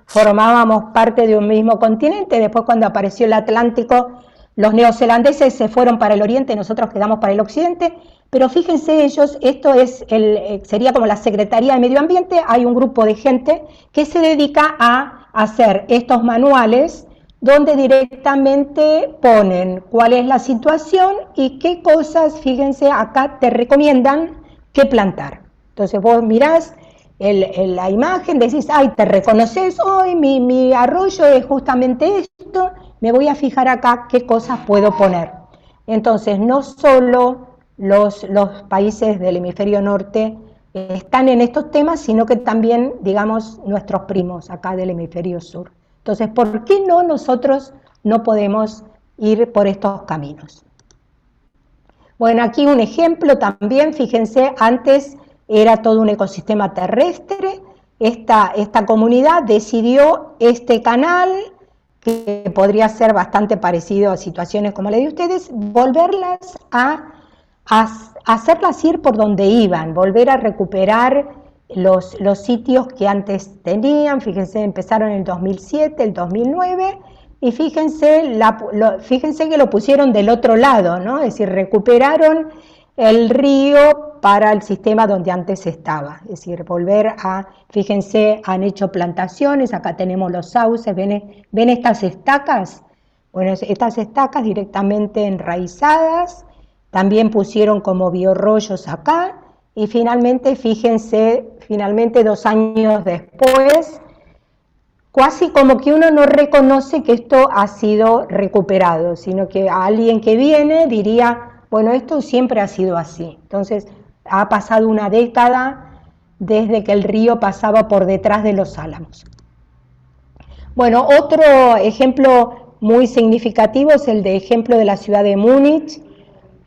formábamos parte de un mismo continente, después cuando apareció el Atlántico, los neozelandeses se fueron para el oriente, nosotros quedamos para el occidente, pero fíjense ellos, esto es sería como la Secretaría de Medio Ambiente, hay un grupo de gente que se dedica a hacer estos manuales donde directamente ponen cuál es la situación y qué cosas, fíjense, acá te recomiendan qué plantar. Entonces vos mirás la imagen, decís, ay, te reconoces, hoy mi arroyo es justamente esto, me voy a fijar acá qué cosas puedo poner. Entonces, no solo los países del hemisferio norte están en estos temas, sino que también, digamos, nuestros primos acá del hemisferio sur. Entonces, ¿por qué no nosotros no podemos ir por estos caminos? Bueno, aquí un ejemplo también, fíjense, antes era todo un ecosistema terrestre, esta comunidad decidió este canal, que podría ser bastante parecido a situaciones como la de ustedes, volverlas a hacerlas ir por donde iban, volver a recuperar los sitios que antes tenían. Fíjense, empezaron en el 2007, el 2009, y fíjense, fíjense que lo pusieron del otro lado, ¿no? Es decir, recuperaron el río para el sistema donde antes estaba, es decir, volver a, fíjense, han hecho plantaciones, acá tenemos los sauces, ¿ven estas estacas? Bueno, estas estacas directamente enraizadas, también pusieron como biorrollos acá, y finalmente, fíjense, finalmente 2 años después, casi como que uno no reconoce que esto ha sido recuperado, sino que a alguien que viene diría, bueno, esto siempre ha sido así. Entonces, ha pasado una década desde que el río pasaba por detrás de los álamos. Bueno, otro ejemplo muy significativo es el de ejemplo de la ciudad de Múnich.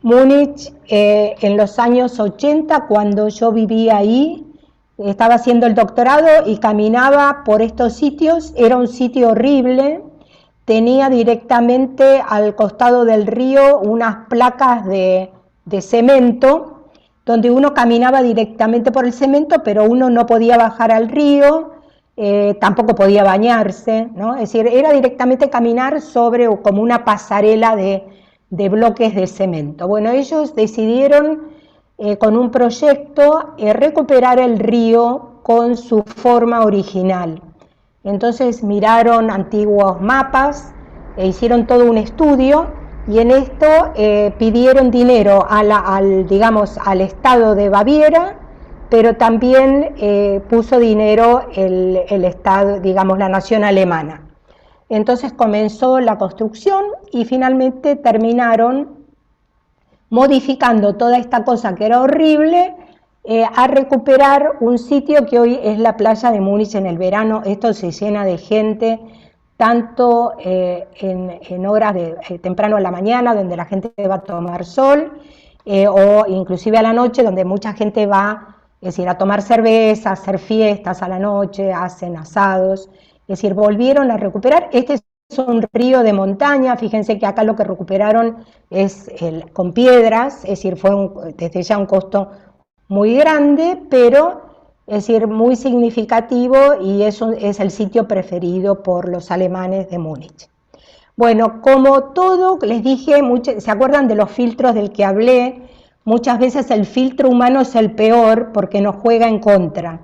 Múnich, en los años 80, cuando yo vivía ahí, estaba haciendo el doctorado y caminaba por estos sitios, era un sitio horrible, tenía directamente al costado del río unas placas de cemento, donde uno caminaba directamente por el cemento, pero uno no podía bajar al río, tampoco podía bañarse, ¿no? Es decir, era directamente caminar sobre como una pasarela de bloques de cemento. Bueno, ellos decidieron con un proyecto recuperar el río con su forma original. Entonces miraron antiguos mapas e hicieron todo un estudio, y en esto pidieron dinero digamos, al estado de Baviera, pero también puso dinero el estado, digamos, la nación alemana. Entonces comenzó la construcción y finalmente terminaron modificando toda esta cosa que era horrible a recuperar un sitio que hoy es la playa de Múnich. En el verano esto se llena de gente, tanto en horas de temprano a la mañana, donde la gente va a tomar sol, o inclusive a la noche, donde mucha gente va, es decir, a tomar cerveza, a hacer fiestas a la noche, hacen asados. Es decir, volvieron a recuperar. Este es un río de montaña, fíjense que acá lo que recuperaron es con piedras, es decir, fue desde ya un costo muy grande, pero es decir, muy significativo, y eso es el sitio preferido por los alemanes de Múnich. Bueno, como todo, les dije, ¿se acuerdan de los filtros del que hablé? Muchas veces el filtro humano es el peor porque nos juega en contra.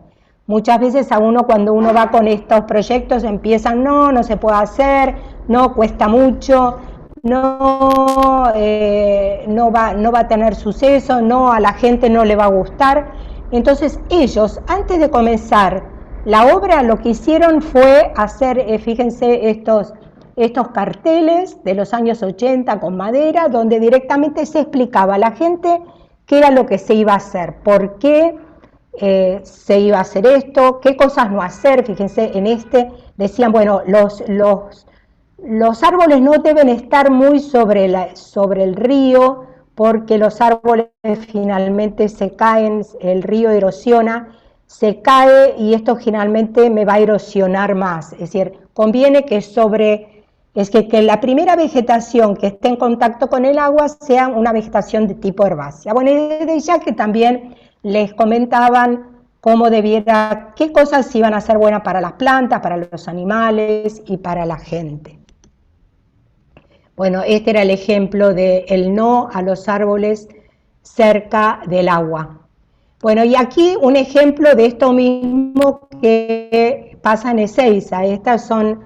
Muchas veces a uno, cuando uno va con estos proyectos, empiezan, no se puede hacer, no, cuesta mucho, no va a tener suceso, no, a la gente no le va a gustar. Entonces ellos, antes de comenzar la obra, lo que hicieron fue hacer, fíjense, estos carteles de los años 80 con madera, donde directamente se explicaba a la gente qué era lo que se iba a hacer, por qué se iba a hacer esto, qué cosas no hacer. Fíjense, decían, bueno, los árboles no deben estar muy sobre el río, porque los árboles finalmente se caen, el río erosiona, se cae y esto generalmente me va a erosionar más. Es decir, conviene que que la primera vegetación que esté en contacto con el agua sea una vegetación de tipo herbácea. Bueno, y desde ya que también les comentaban qué cosas iban a ser buenas para las plantas, para los animales y para la gente. Bueno, este era el ejemplo del no a los árboles cerca del agua. Bueno, y aquí un ejemplo de esto mismo que pasa en Ezeiza. Estos son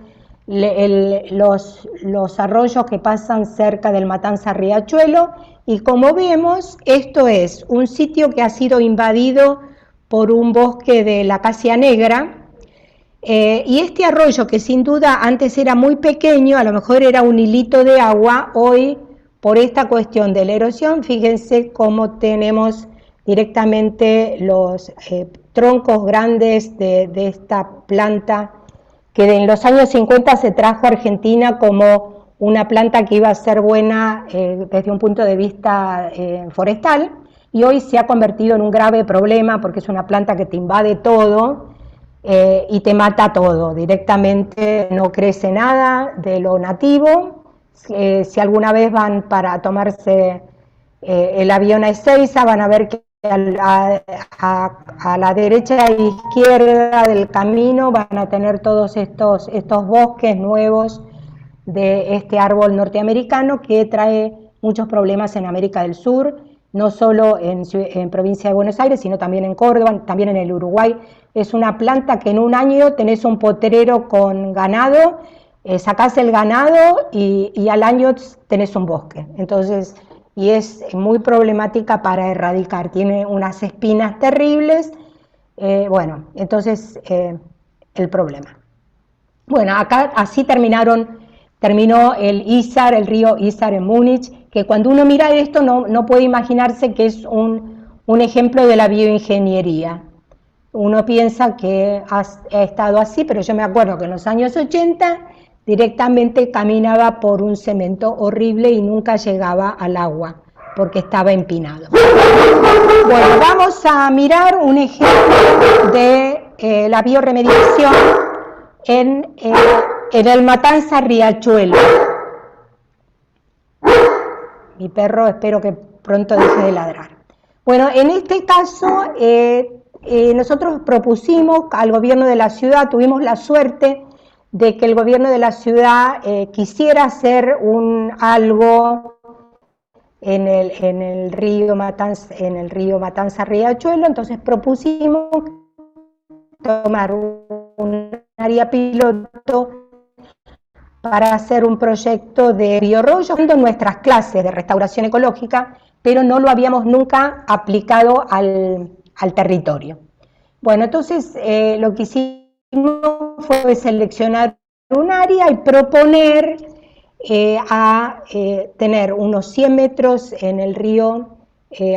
los arroyos que pasan cerca del Matanza Riachuelo, y como vemos, esto es un sitio que ha sido invadido por un bosque de la acacia negra, y este arroyo, que sin duda antes era muy pequeño, a lo mejor era un hilito de agua, hoy por esta cuestión de la erosión, fíjense cómo tenemos directamente los troncos grandes de esta planta, que en los años 50 se trajo a Argentina como una planta que iba a ser buena desde un punto de vista forestal, y hoy se ha convertido en un grave problema porque es una planta que te invade todo, y te mata todo, directamente no crece nada de lo nativo. Si alguna vez van para tomarse el avión a Ezeiza, van a ver que a la derecha e izquierda del camino van a tener todos estos bosques nuevos de este árbol norteamericano que trae muchos problemas en América del Sur, no solo en provincia de Buenos Aires, sino también en Córdoba, también en el Uruguay. Es una planta que en un año tenés un potrero con ganado, sacás el ganado y al año tenés un bosque. Entonces, y es muy problemática para erradicar, tiene unas espinas terribles, bueno, entonces el problema. Bueno, acá así terminó el río Isar en Múnich, que cuando uno mira esto no puede imaginarse que es un ejemplo de la bioingeniería. Uno piensa que ha estado así, pero yo me acuerdo que en los años 80 directamente caminaba por un cemento horrible y nunca llegaba al agua, porque estaba empinado. Bueno, vamos a mirar un ejemplo de la bioremediación en el Matanza Riachuelo. Mi perro espero que pronto deje de ladrar. Bueno, en este caso nosotros propusimos al gobierno de la ciudad, tuvimos la suerte de que el gobierno de la ciudad quisiera hacer algo en el río Matanza Riachuelo, entonces propusimos tomar un área piloto para hacer un proyecto de biorrollo en nuestras clases de restauración ecológica, pero no lo habíamos nunca aplicado al territorio. Bueno, entonces lo que hicimos fue seleccionar un área y proponer tener unos 100 metros en el río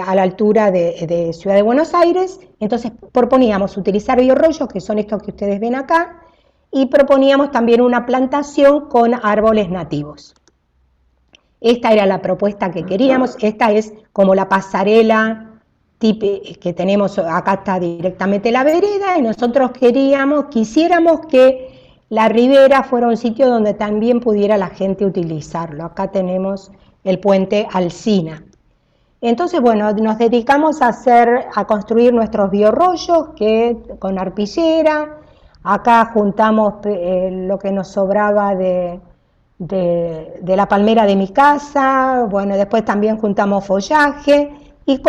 a la altura de Ciudad de Buenos Aires. Entonces proponíamos utilizar biorrollos, que son estos que ustedes ven acá, y proponíamos también una plantación con árboles nativos. Esta era la propuesta que queríamos. Esta es como la pasarela que tenemos, acá está directamente la vereda, y nosotros quisiéramos que la ribera fuera un sitio donde también pudiera la gente utilizarlo. Acá tenemos el puente Alsina. Entonces, bueno, nos dedicamos a construir nuestros biorrollos con arpillera. Acá juntamos lo que nos sobraba de la palmera de mi casa. Bueno, después también juntamos follaje y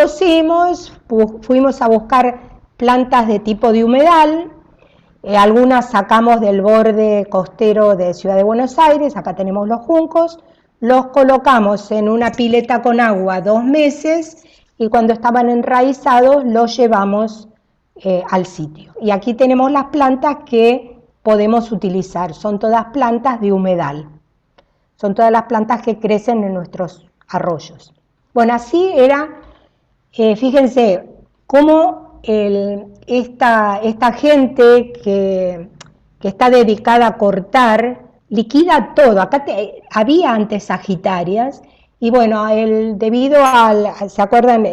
fuimos a buscar plantas de tipo de humedal. Algunas sacamos del borde costero de Ciudad de Buenos Aires, acá tenemos los juncos, los colocamos en una pileta con agua 2 meses y cuando estaban enraizados los llevamos al sitio. Y aquí tenemos las plantas que podemos utilizar, son todas plantas de humedal, son todas las plantas que crecen en nuestros arroyos. Bueno, así era, fíjense cómo esta gente que está dedicada a cortar, liquida todo. Acá había antes sagitarias, y bueno, debido ¿se acuerdan?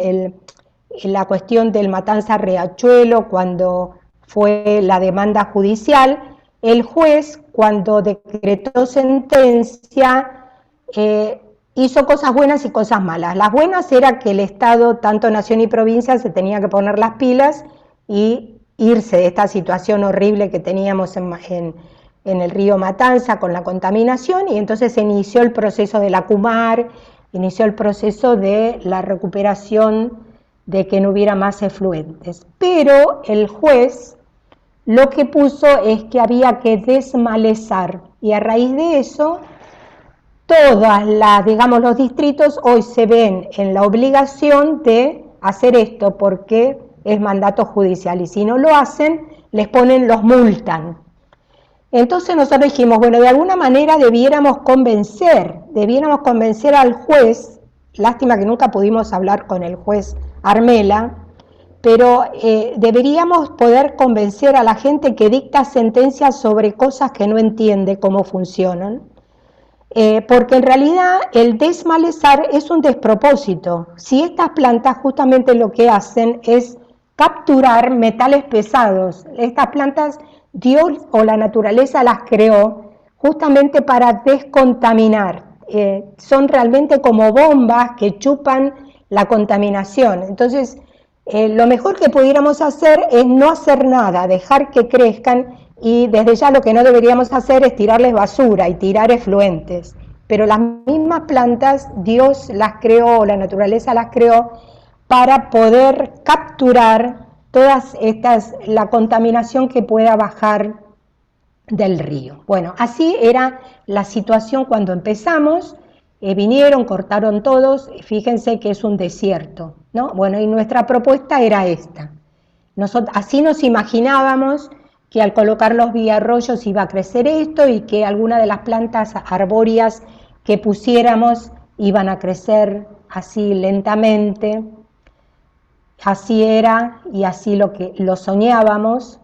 la cuestión del Matanza Riachuelo, cuando fue la demanda judicial, el juez, cuando decretó sentencia, hizo cosas buenas y cosas malas. Las buenas era que el Estado, tanto nación y provincia, se tenía que poner las pilas y irse de esta situación horrible que teníamos en el río Matanza con la contaminación, y entonces se inició el proceso de la CUMAR, inició el proceso de la recuperación de que no hubiera más efluentes. Pero el juez lo que puso es que había que desmalezar, y a raíz de eso digamos, los distritos hoy se ven en la obligación de hacer esto porque es mandato judicial, y si no lo hacen, los multan. Entonces nosotros dijimos, bueno, de alguna manera debiéramos convencer al juez, lástima que nunca pudimos hablar con el juez Armela, pero deberíamos poder convencer a la gente que dicta sentencias sobre cosas que no entiende cómo funcionan, porque en realidad el desmalezar es un despropósito. Si estas plantas justamente lo que hacen es capturar metales pesados, estas plantas Dios o la naturaleza las creó justamente para descontaminar, son realmente como bombas que chupan la contaminación. Entonces lo mejor que pudiéramos hacer es no hacer nada, dejar que crezcan, y desde ya lo que no deberíamos hacer es tirarles basura y tirar efluentes. Pero las mismas plantas Dios las creó, la naturaleza las creó para poder capturar todas estas, la contaminación que pueda bajar del río. Bueno, así era la situación cuando empezamos. Vinieron, cortaron todos, fíjense que es un desierto, ¿no? Bueno, y nuestra propuesta era esta. Así nos imaginábamos que al colocar los villarroyos iba a crecer esto, y que alguna de las plantas arbóreas que pusiéramos iban a crecer así lentamente. Así era, y así lo soñábamos,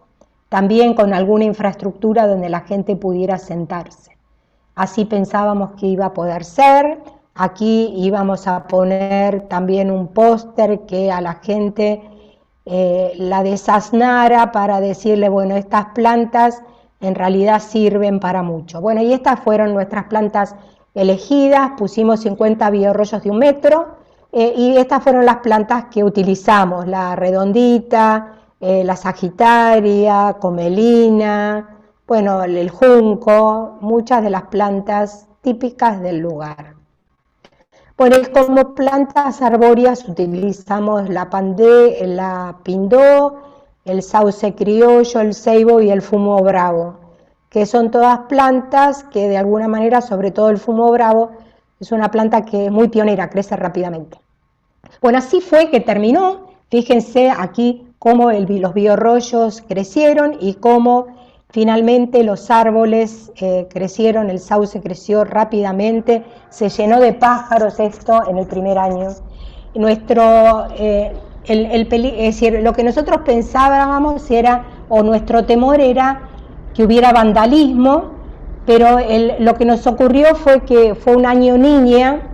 también con alguna infraestructura donde la gente pudiera sentarse. Así pensábamos que iba a poder ser. Aquí íbamos a poner también un póster que a la gente la desaznara para decirle, bueno, estas plantas en realidad sirven para mucho. Bueno, y estas fueron nuestras plantas elegidas, pusimos 50 biorrollos de 1 metro, y estas fueron las plantas que utilizamos, la redondita, la sagitaria, comelina, bueno, el junco, muchas de las plantas típicas del lugar. Bueno, y como plantas arbóreas utilizamos la pandé, la pindó, el sauce criollo, el ceibo y el fumo bravo, que son todas plantas que de alguna manera, sobre todo el fumo bravo, es una planta que es muy pionera, crece rápidamente. Bueno, así fue que terminó. Fíjense aquí cómo los biorrollos crecieron y cómo finalmente los árboles crecieron, el sauce creció rápidamente, se llenó de pájaros esto en el primer año. Es decir, lo que nosotros pensábamos era, o nuestro temor era que hubiera vandalismo, pero lo que nos ocurrió fue que fue un año niña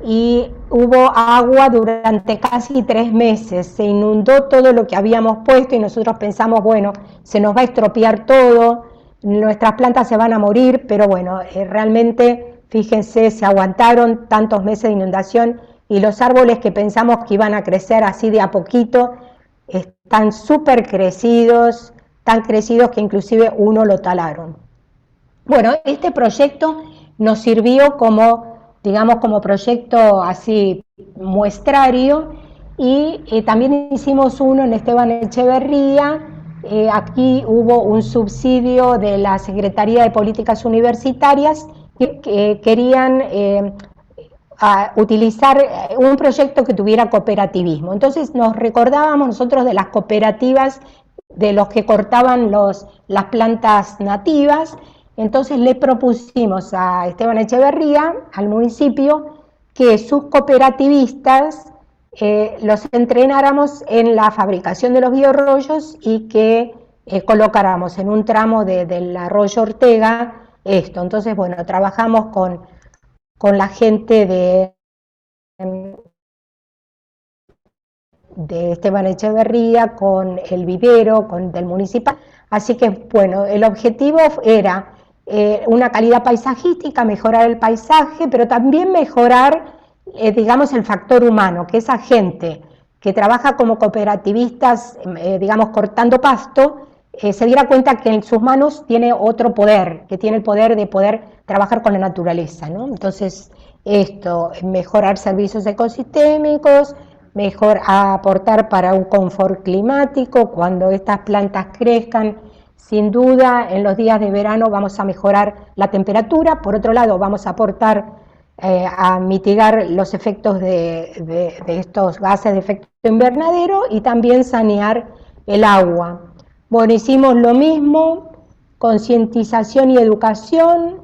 y hubo agua durante casi 3 meses, se inundó todo lo que habíamos puesto y nosotros pensamos, bueno, se nos va a estropear todo, nuestras plantas se van a morir, pero bueno, realmente, fíjense, se aguantaron tantos meses de inundación, y los árboles que pensamos que iban a crecer así de a poquito, están súper crecidos, tan crecidos que inclusive uno lo talaron. Bueno, este proyecto nos sirvió como, digamos, como proyecto así muestrario, y también hicimos uno en Esteban Echeverría. Aquí hubo un subsidio de la Secretaría de Políticas Universitarias que querían utilizar un proyecto que tuviera cooperativismo. Entonces nos recordábamos nosotros de las cooperativas de los que cortaban las plantas nativas. Entonces le propusimos a Esteban Echeverría, al municipio, que sus cooperativistas los entrenáramos en la fabricación de los biorrollos, y que colocáramos en un tramo del arroyo Ortega esto. Entonces, bueno, trabajamos con la gente de Esteban Echeverría con el vivero, con del municipal. Así que, bueno, el objetivo era una calidad paisajística, mejorar el paisaje, pero también mejorar, digamos, el factor humano, que esa gente que trabaja como cooperativistas, digamos, cortando pasto, se diera cuenta que en sus manos tiene otro poder, que tiene el poder de poder trabajar con la naturaleza, ¿no? Entonces, esto, mejorar servicios ecosistémicos, mejor aportar para un confort climático, cuando estas plantas crezcan, sin duda en los días de verano vamos a mejorar la temperatura, por otro lado vamos a aportar a mitigar los efectos de estos gases de efecto invernadero y también sanear el agua. Bueno, hicimos lo mismo, concientización y educación,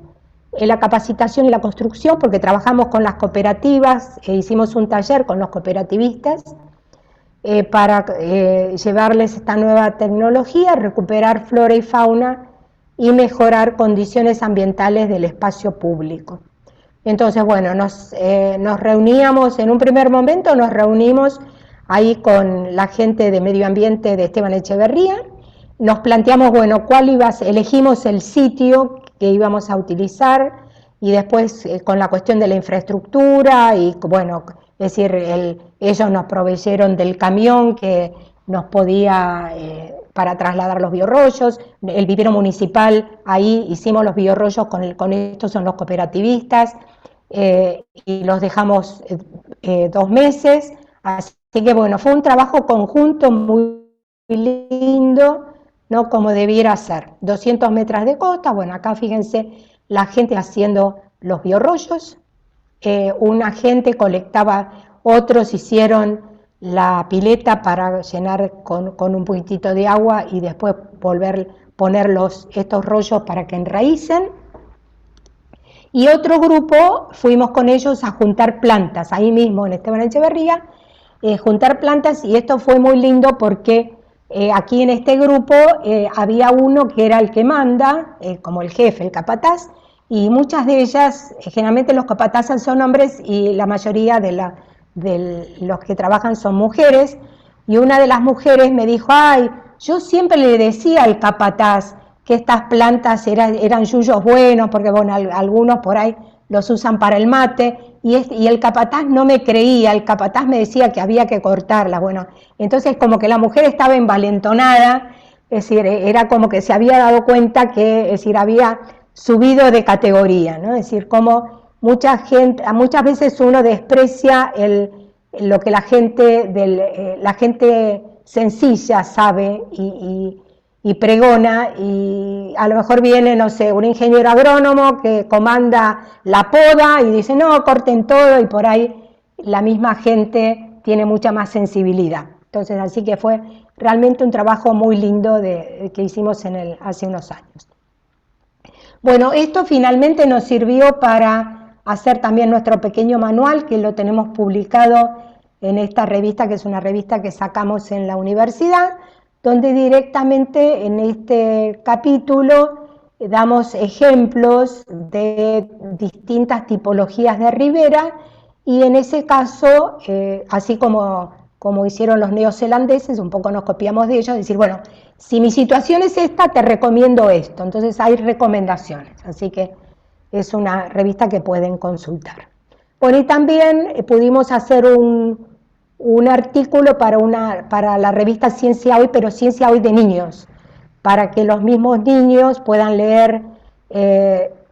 la capacitación y la construcción, porque trabajamos con las cooperativas, hicimos un taller con los cooperativistas para llevarles esta nueva tecnología, recuperar flora y fauna y mejorar condiciones ambientales del espacio público. Entonces, bueno, nos reuníamos, en un primer momento nos reunimos ahí con la gente de medio ambiente de Esteban Echeverría, nos planteamos, bueno, elegimos el sitio que íbamos a utilizar y después con la cuestión de la infraestructura y, bueno, es decir, ellos nos proveyeron del camión que nos podía, para trasladar los biorrollos, el vivero municipal, ahí hicimos los biorrollos con estos son los cooperativistas, y los dejamos 2 meses, así que bueno, fue un trabajo conjunto muy lindo, ¿no? Como debiera ser, 200 metros de costa, bueno, acá fíjense la gente haciendo los biorrollos, una gente colectaba, otros hicieron la pileta para llenar con un poquitito de agua y después poner estos rollos para que enraícen. Y otro grupo, fuimos con ellos a juntar plantas, ahí mismo en Esteban Echeverría, juntar plantas, y esto fue muy lindo porque aquí en este grupo había uno que era el que manda, como el jefe, el capataz, y muchas de ellas, generalmente los capatazes son hombres y la mayoría de los que trabajan son mujeres, y una de las mujeres me dijo, ay, yo siempre le decía al capataz que estas plantas eran yuyos buenos, porque bueno, algunos por ahí los usan para el mate, y el capataz no me creía, el capataz me decía que había que cortarlas, bueno, entonces como que la mujer estaba envalentonada, es decir, era como que se había dado cuenta que, es decir, había subido de categoría, ¿no? Es decir, como muchas veces uno desprecia lo que la gente sencilla sabe y pregona, y a lo mejor viene, no sé, un ingeniero agrónomo que comanda la poda y dice, no, corten todo, y por ahí la misma gente tiene mucha más sensibilidad. Entonces, así que fue realmente un trabajo muy lindo que hicimos hace unos años. Bueno, esto finalmente nos sirvió para hacer también nuestro pequeño manual, que lo tenemos publicado en esta revista, que es una revista que sacamos en la universidad, donde directamente en este capítulo damos ejemplos de distintas tipologías de ribera, y en ese caso, así como hicieron los neozelandeses, un poco nos copiamos de ellos, decir, bueno, si mi situación es esta, te recomiendo esto. Entonces hay recomendaciones, así que es una revista que pueden consultar. Bueno, y también pudimos hacer un artículo para la revista Ciencia Hoy, pero Ciencia Hoy de niños, para que los mismos niños puedan leer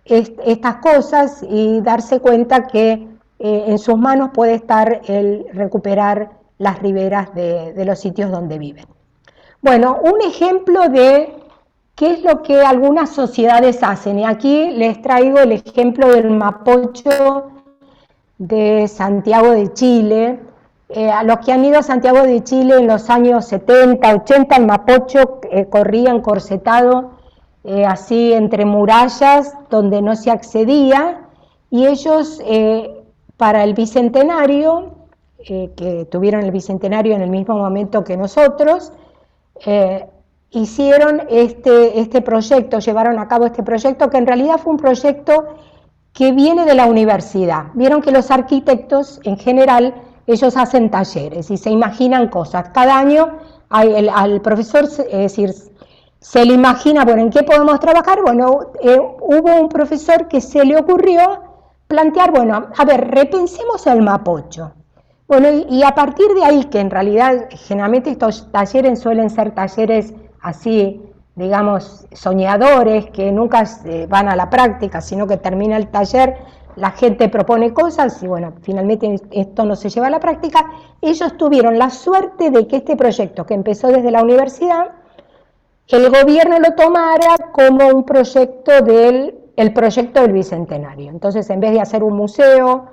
estas cosas y darse cuenta que en sus manos puede estar el recuperar las riberas de los sitios donde viven. Bueno, un ejemplo de qué es lo que algunas sociedades hacen, y aquí les traigo el ejemplo del Mapocho de Santiago de Chile. A los que han ido a Santiago de Chile en los años 70, 80, el Mapocho corría encorsetado así entre murallas donde no se accedía, y ellos para el Bicentenario, que tuvieron el Bicentenario en el mismo momento que nosotros, hicieron este proyecto, llevaron a cabo este proyecto, que en realidad fue un proyecto que viene de la universidad. Vieron que los arquitectos en general ellos hacen talleres y se imaginan cosas. Cada año al profesor, es decir, se le imagina, bueno, ¿en qué podemos trabajar? Bueno, hubo un profesor que se le ocurrió plantear, bueno, a ver, repensemos el Mapocho. Bueno, y a partir de ahí, que en realidad generalmente estos talleres suelen ser talleres así, digamos, soñadores, que nunca van a la práctica, sino que termina el taller, la gente propone cosas y bueno, finalmente esto no se lleva a la práctica. Ellos tuvieron la suerte de que este proyecto, que empezó desde la universidad, el gobierno lo tomara como un proyecto el proyecto del Bicentenario. Entonces, en vez de hacer un museo,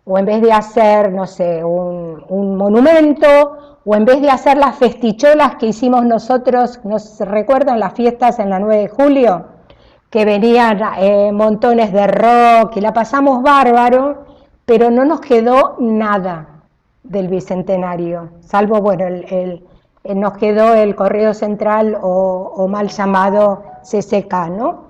o en vez de hacer, no sé, un monumento, o en vez de hacer las festicholas que hicimos nosotros, ¿nos recuerdan las fiestas en la 9 de julio? Que venían montones de rock y la pasamos bárbaro, pero no nos quedó nada del Bicentenario, salvo, bueno, nos quedó el Correo Central o mal llamado CCK, ¿no?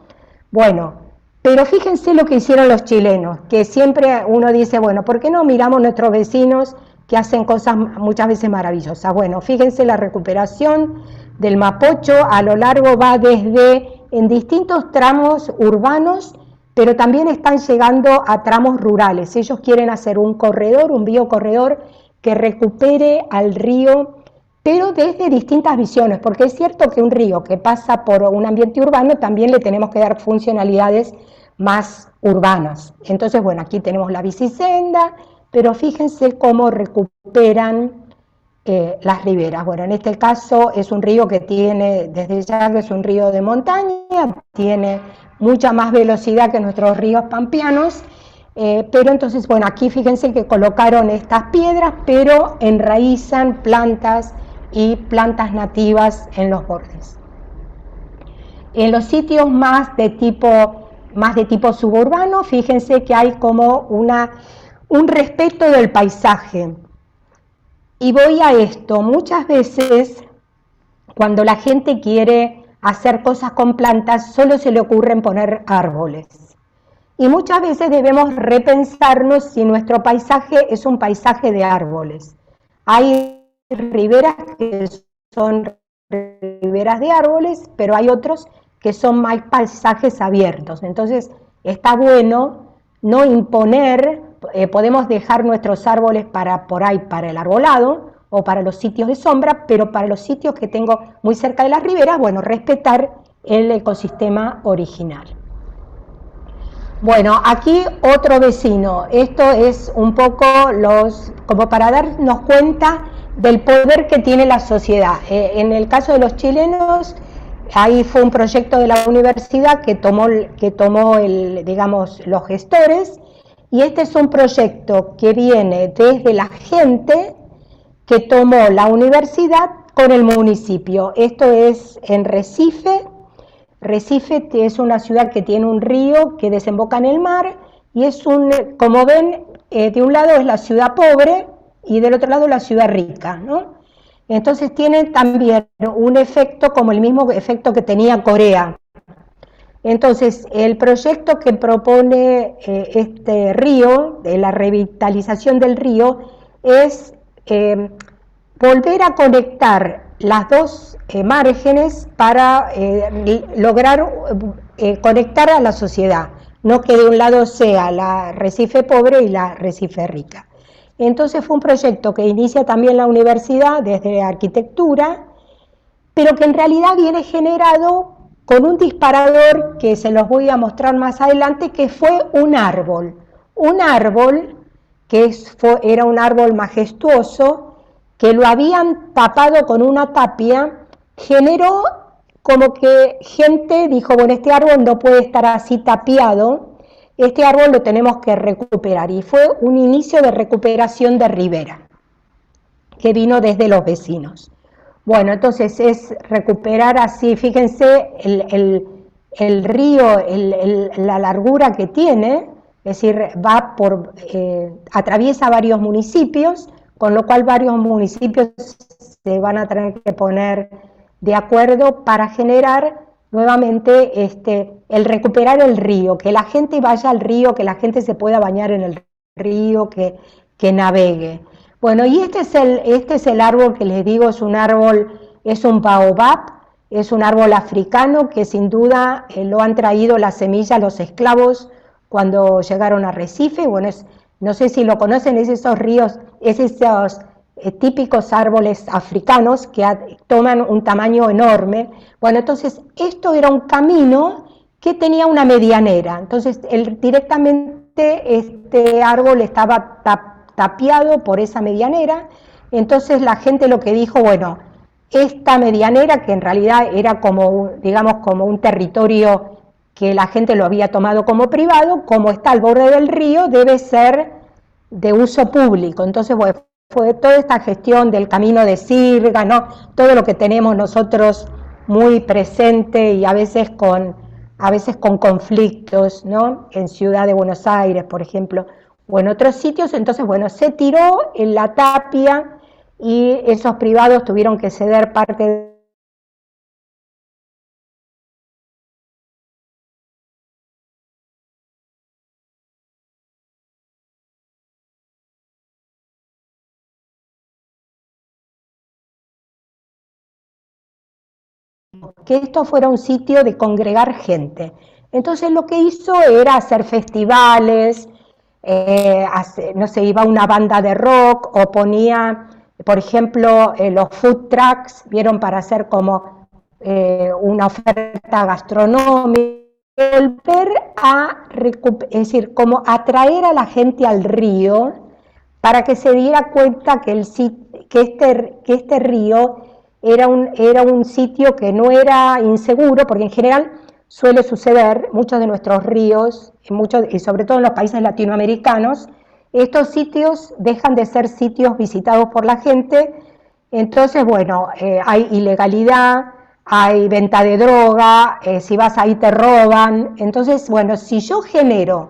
Bueno, pero fíjense lo que hicieron los chilenos, que siempre uno dice, bueno, ¿por qué no miramos a nuestros vecinos que hacen cosas muchas veces maravillosas? Bueno, fíjense la recuperación del Mapocho, a lo largo va desde en distintos tramos urbanos, pero también están llegando a tramos rurales. Ellos quieren hacer un corredor, un biocorredor que recupere al río, pero desde distintas visiones, porque es cierto que un río que pasa por un ambiente urbano también le tenemos que dar funcionalidades más urbanas. Entonces, bueno, aquí tenemos la bicisenda, pero fíjense cómo recuperan las riberas. Bueno, en este caso es un río que tiene, desde ya que es un río de montaña, tiene mucha más velocidad que nuestros ríos pampeanos, pero entonces, bueno, aquí fíjense que colocaron estas piedras, pero enraizan plantas y plantas nativas en los bordes. En los sitios más de tipo suburbano, fíjense que hay como un respeto del paisaje. Y voy a esto, muchas veces cuando la gente quiere hacer cosas con plantas, solo se le ocurren poner árboles. Y muchas veces debemos repensarnos si nuestro paisaje es un paisaje de árboles. Hay riberas que son riberas de árboles, pero hay otros que son más paisajes abiertos. Entonces está bueno no imponer, podemos dejar nuestros árboles por ahí para el arbolado o para los sitios de sombra, pero para los sitios que tengo muy cerca de las riberas, bueno, respetar el ecosistema original. Bueno, aquí otro vecino, esto es un poco como para darnos cuenta del poder que tiene la sociedad. En el caso de los chilenos, ahí fue un proyecto de la universidad que tomó digamos, los gestores, y este es un proyecto que viene desde la gente que tomó la universidad con el municipio. Esto es en Recife. Recife es una ciudad que tiene un río que desemboca en el mar y es como ven, de un lado es la ciudad pobre y del otro lado la ciudad rica, ¿no? Entonces tiene también un efecto como el mismo efecto que tenía Corea. Entonces el proyecto que propone este río, de la revitalización del río, es volver a conectar las dos márgenes para lograr conectar a la sociedad, no que de un lado sea la Recife pobre y la Recife rica. Entonces fue un proyecto que inicia también la universidad desde arquitectura, pero que en realidad viene generado con un disparador que se los voy a mostrar más adelante, que fue un árbol que era un árbol majestuoso, que lo habían tapado con una tapia, generó como que gente dijo, bueno, este árbol no puede estar así tapiado, este árbol lo tenemos que recuperar, y fue un inicio de recuperación de ribera, que vino desde los vecinos. Bueno, entonces es recuperar así, fíjense el río, la largura que tiene, es decir, atraviesa varios municipios, con lo cual varios municipios se van a tener que poner de acuerdo para generar nuevamente el recuperar el río, que la gente vaya al río, que la gente se pueda bañar en el río, que navegue. Bueno, y este es el árbol que les digo, es un árbol, es un baobab, es un árbol africano que sin duda lo han traído las semillas los esclavos cuando llegaron a Recife. Bueno, no sé si lo conocen, es esos ríos, es esos típicos árboles africanos que toman un tamaño enorme. Bueno, entonces esto era un camino que tenía una medianera, entonces directamente este árbol estaba tapiado por esa medianera, entonces la gente lo que dijo, bueno, esta medianera que en realidad era como, digamos, como un territorio que la gente lo había tomado como privado, como está al borde del río, debe ser de uso público. Entonces, bueno, fue toda esta gestión del camino de sirga, ¿no? Todo lo que tenemos nosotros muy presente y a veces con conflictos, ¿no? En Ciudad de Buenos Aires, por ejemplo, o en otros sitios. Entonces, bueno, se tiró en la tapia y esos privados tuvieron que ceder parte de que esto fuera un sitio de congregar gente. Entonces lo que hizo era hacer festivales, no sé, iba una banda de rock o ponía, por ejemplo, los food trucks, vieron, para hacer como una oferta gastronómica, volver a, es decir, como atraer a la gente al río para que se diera cuenta que, que este río era un sitio que no era inseguro, porque en general suele suceder, muchos de nuestros ríos, y sobre todo en los países latinoamericanos, estos sitios dejan de ser sitios visitados por la gente, entonces, bueno, hay ilegalidad, hay venta de droga, si vas ahí te roban, entonces, bueno, si yo genero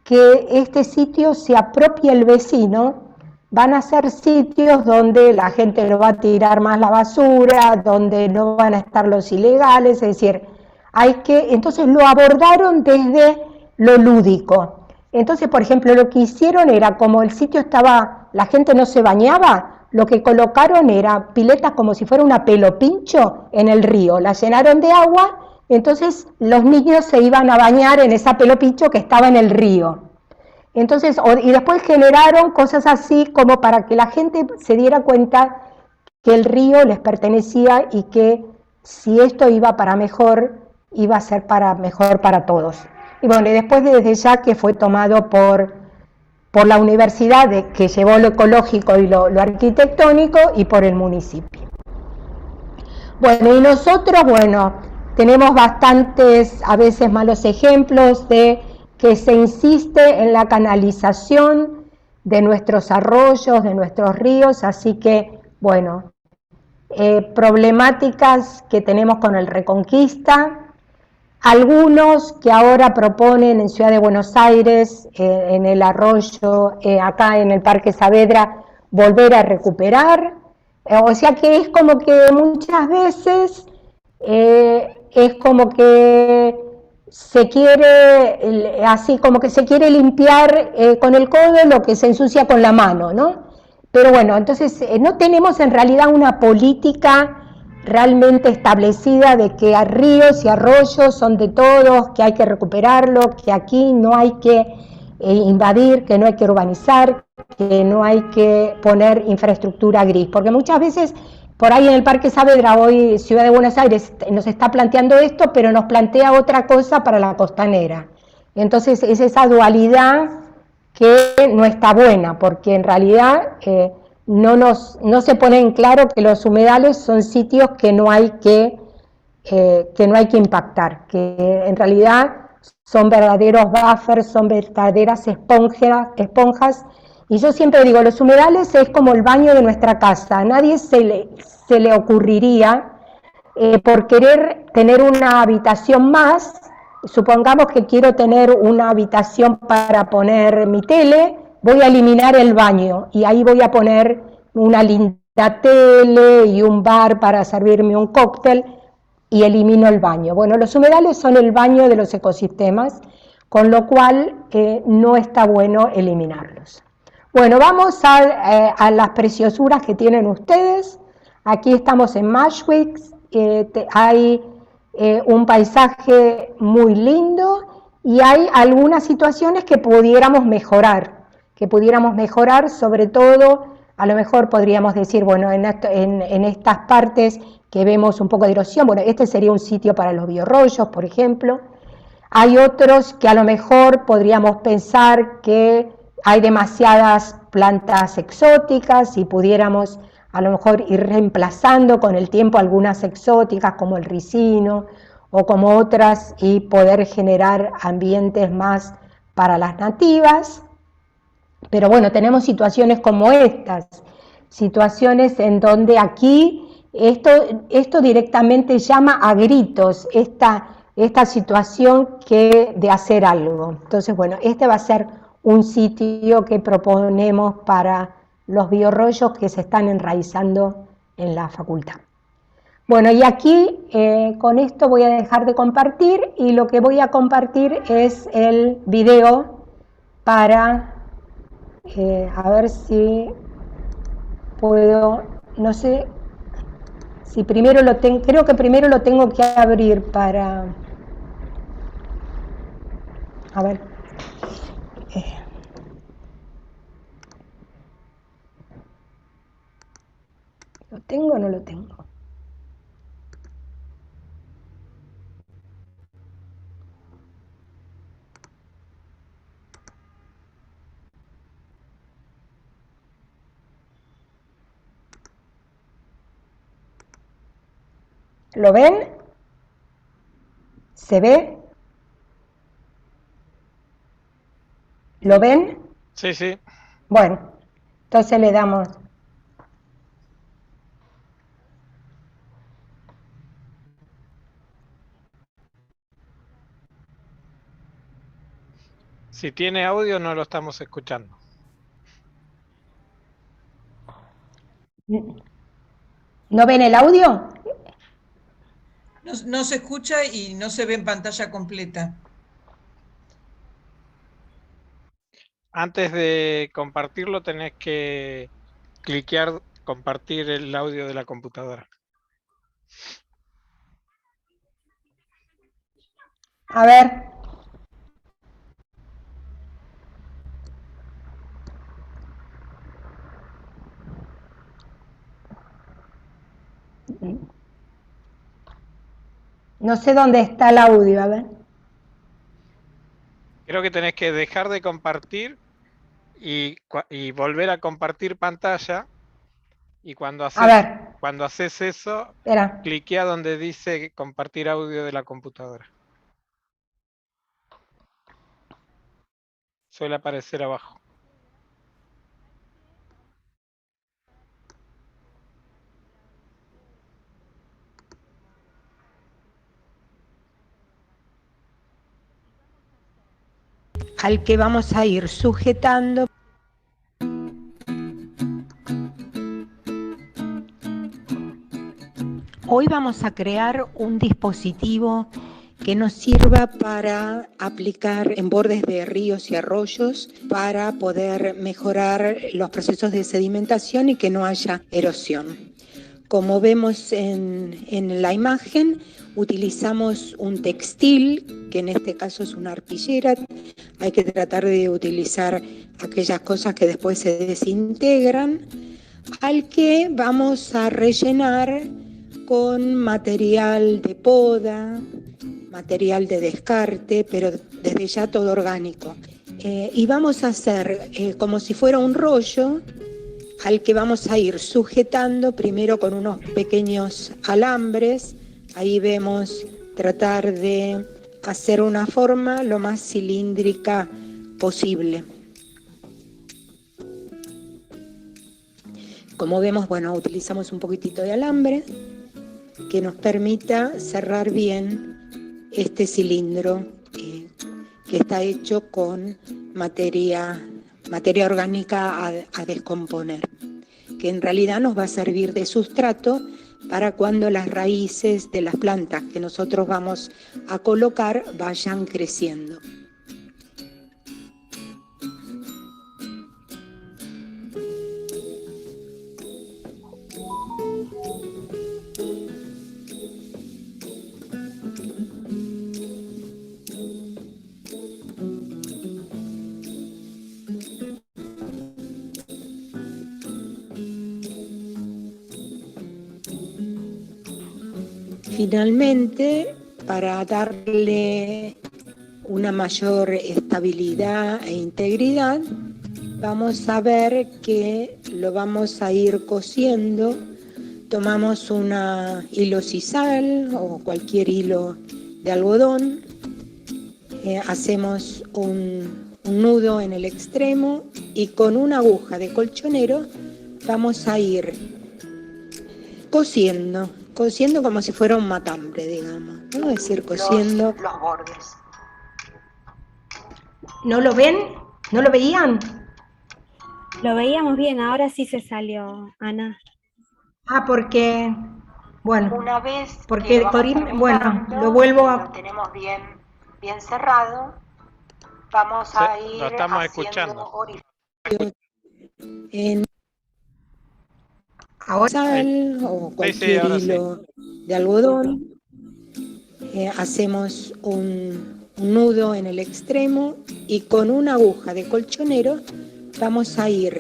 que este sitio se apropie el vecino, van a ser sitios donde la gente no va a tirar más la basura, donde no van a estar los ilegales, es decir, entonces lo abordaron desde lo lúdico. Entonces, por ejemplo, lo que hicieron era, como el sitio estaba, la gente no se bañaba, lo que colocaron era piletas como si fuera una pelopincho en el río, la llenaron de agua, entonces los niños se iban a bañar en esa pelopincho que estaba en el río. Entonces, y después generaron cosas así como para que la gente se diera cuenta que el río les pertenecía y que si esto iba para mejor, iba a ser para mejor para todos. Y bueno, y después desde ya que fue tomado por la universidad que llevó lo ecológico y lo arquitectónico y por el municipio. Bueno, y nosotros, bueno, tenemos bastantes a veces malos ejemplos de que se insiste en la canalización de nuestros arroyos, de nuestros ríos, así que, bueno, problemáticas que tenemos con el Reconquista, algunos que ahora proponen en Ciudad de Buenos Aires, en el arroyo, acá en el Parque Saavedra, volver a recuperar, o sea que es como que muchas veces es como que se quiere, así como que se quiere limpiar con el codo lo que se ensucia con la mano, ¿no? Pero bueno, entonces no tenemos en realidad una política realmente establecida de que ríos y arroyos son de todos, que hay que recuperarlo, que aquí no hay que invadir, que no hay que urbanizar, que no hay que poner infraestructura gris, porque muchas veces por ahí en el Parque Saavedra, hoy Ciudad de Buenos Aires, nos está planteando esto, pero nos plantea otra cosa para la costanera. Entonces es esa dualidad que no está buena, porque en realidad no se pone en claro que los humedales son sitios que no hay que impactar, que en realidad son verdaderos buffers, son verdaderas esponjas, y yo siempre digo, los humedales es como el baño de nuestra casa, a nadie se le ocurriría por querer tener una habitación más, supongamos que quiero tener una habitación para poner mi tele, voy a eliminar el baño y ahí voy a poner una linda tele y un bar para servirme un cóctel y elimino el baño. Bueno, los humedales son el baño de los ecosistemas, con lo cual no está bueno eliminarlos. Bueno, vamos a las preciosuras que tienen ustedes. Aquí estamos en Mashwix, hay un paisaje muy lindo y hay algunas situaciones que pudiéramos mejorar, sobre todo, a lo mejor podríamos decir, bueno, en estas partes que vemos un poco de erosión, bueno, este sería un sitio para los biorrollos, por ejemplo. Hay otros que a lo mejor podríamos pensar que hay demasiadas plantas exóticas y pudiéramos a lo mejor ir reemplazando con el tiempo algunas exóticas como el ricino o como otras y poder generar ambientes más para las nativas. Pero bueno, tenemos situaciones como estas, situaciones en donde aquí esto directamente llama a gritos esta situación de hacer algo. Entonces, bueno, este va a ser un sitio que proponemos para los biorrollos que se están enraizando en la facultad. Bueno, y aquí con esto voy a dejar de compartir y lo que voy a compartir es el video para, a ver si puedo, no sé, si primero lo tengo, creo que primero lo tengo que abrir para, a ver, ¿lo tengo o no lo tengo? ¿Lo ven? ¿Se ve? ¿Lo ven? Sí, sí. Bueno, entonces le damos. Si tiene audio no lo estamos escuchando. ¿No ven el audio? No se escucha y no se ve en pantalla completa. Antes de compartirlo tenés que cliquear compartir el audio de la computadora. A ver. No sé dónde está el audio, a ver. Creo que tenés que dejar de compartir y volver a compartir pantalla. Y cuando haces eso, Espera. cliquea donde dice compartir audio de la computadora. Suele aparecer abajo. Al que vamos a ir sujetando. Hoy vamos a crear un dispositivo que nos sirva para aplicar en bordes de ríos y arroyos para poder mejorar los procesos de sedimentación y que no haya erosión. Como vemos en la imagen, utilizamos un textil, que en este caso es una arpillera. Hay que tratar de utilizar aquellas cosas que después se desintegran, al que vamos a rellenar con material de poda, material de descarte, pero desde ya todo orgánico. Y vamos a hacer como si fuera un rollo al que vamos a ir sujetando primero con unos pequeños alambres. Ahí vemos tratar de hacer una forma lo más cilíndrica posible. Como vemos, bueno, utilizamos un poquitito de alambre que nos permita cerrar bien este cilindro que está hecho con materia orgánica a descomponer, que en realidad nos va a servir de sustrato para cuando las raíces de las plantas que nosotros vamos a colocar vayan creciendo. finalmente, para darle una mayor estabilidad e integridad, vamos a ver que lo vamos a ir cosiendo. Tomamos una hilo sisal o cualquier hilo de algodón, hacemos un nudo en el extremo y con una aguja de colchonero vamos a ir cosiendo como si fuera un matambre, digamos, ¿no? Es decir, cosiendo los bordes. ¿No lo ven? ¿No lo veían? Lo veíamos bien, ahora sí se salió, Ana. Porque, bueno, una vez porque que lo bueno, lo vuelvo a... lo tenemos bien cerrado, vamos a ir lo estamos haciendo escuchando. orificios en Ahora sal o cualquier hilo de algodón. Hacemos un nudo en el extremo y con una aguja de colchonero vamos a ir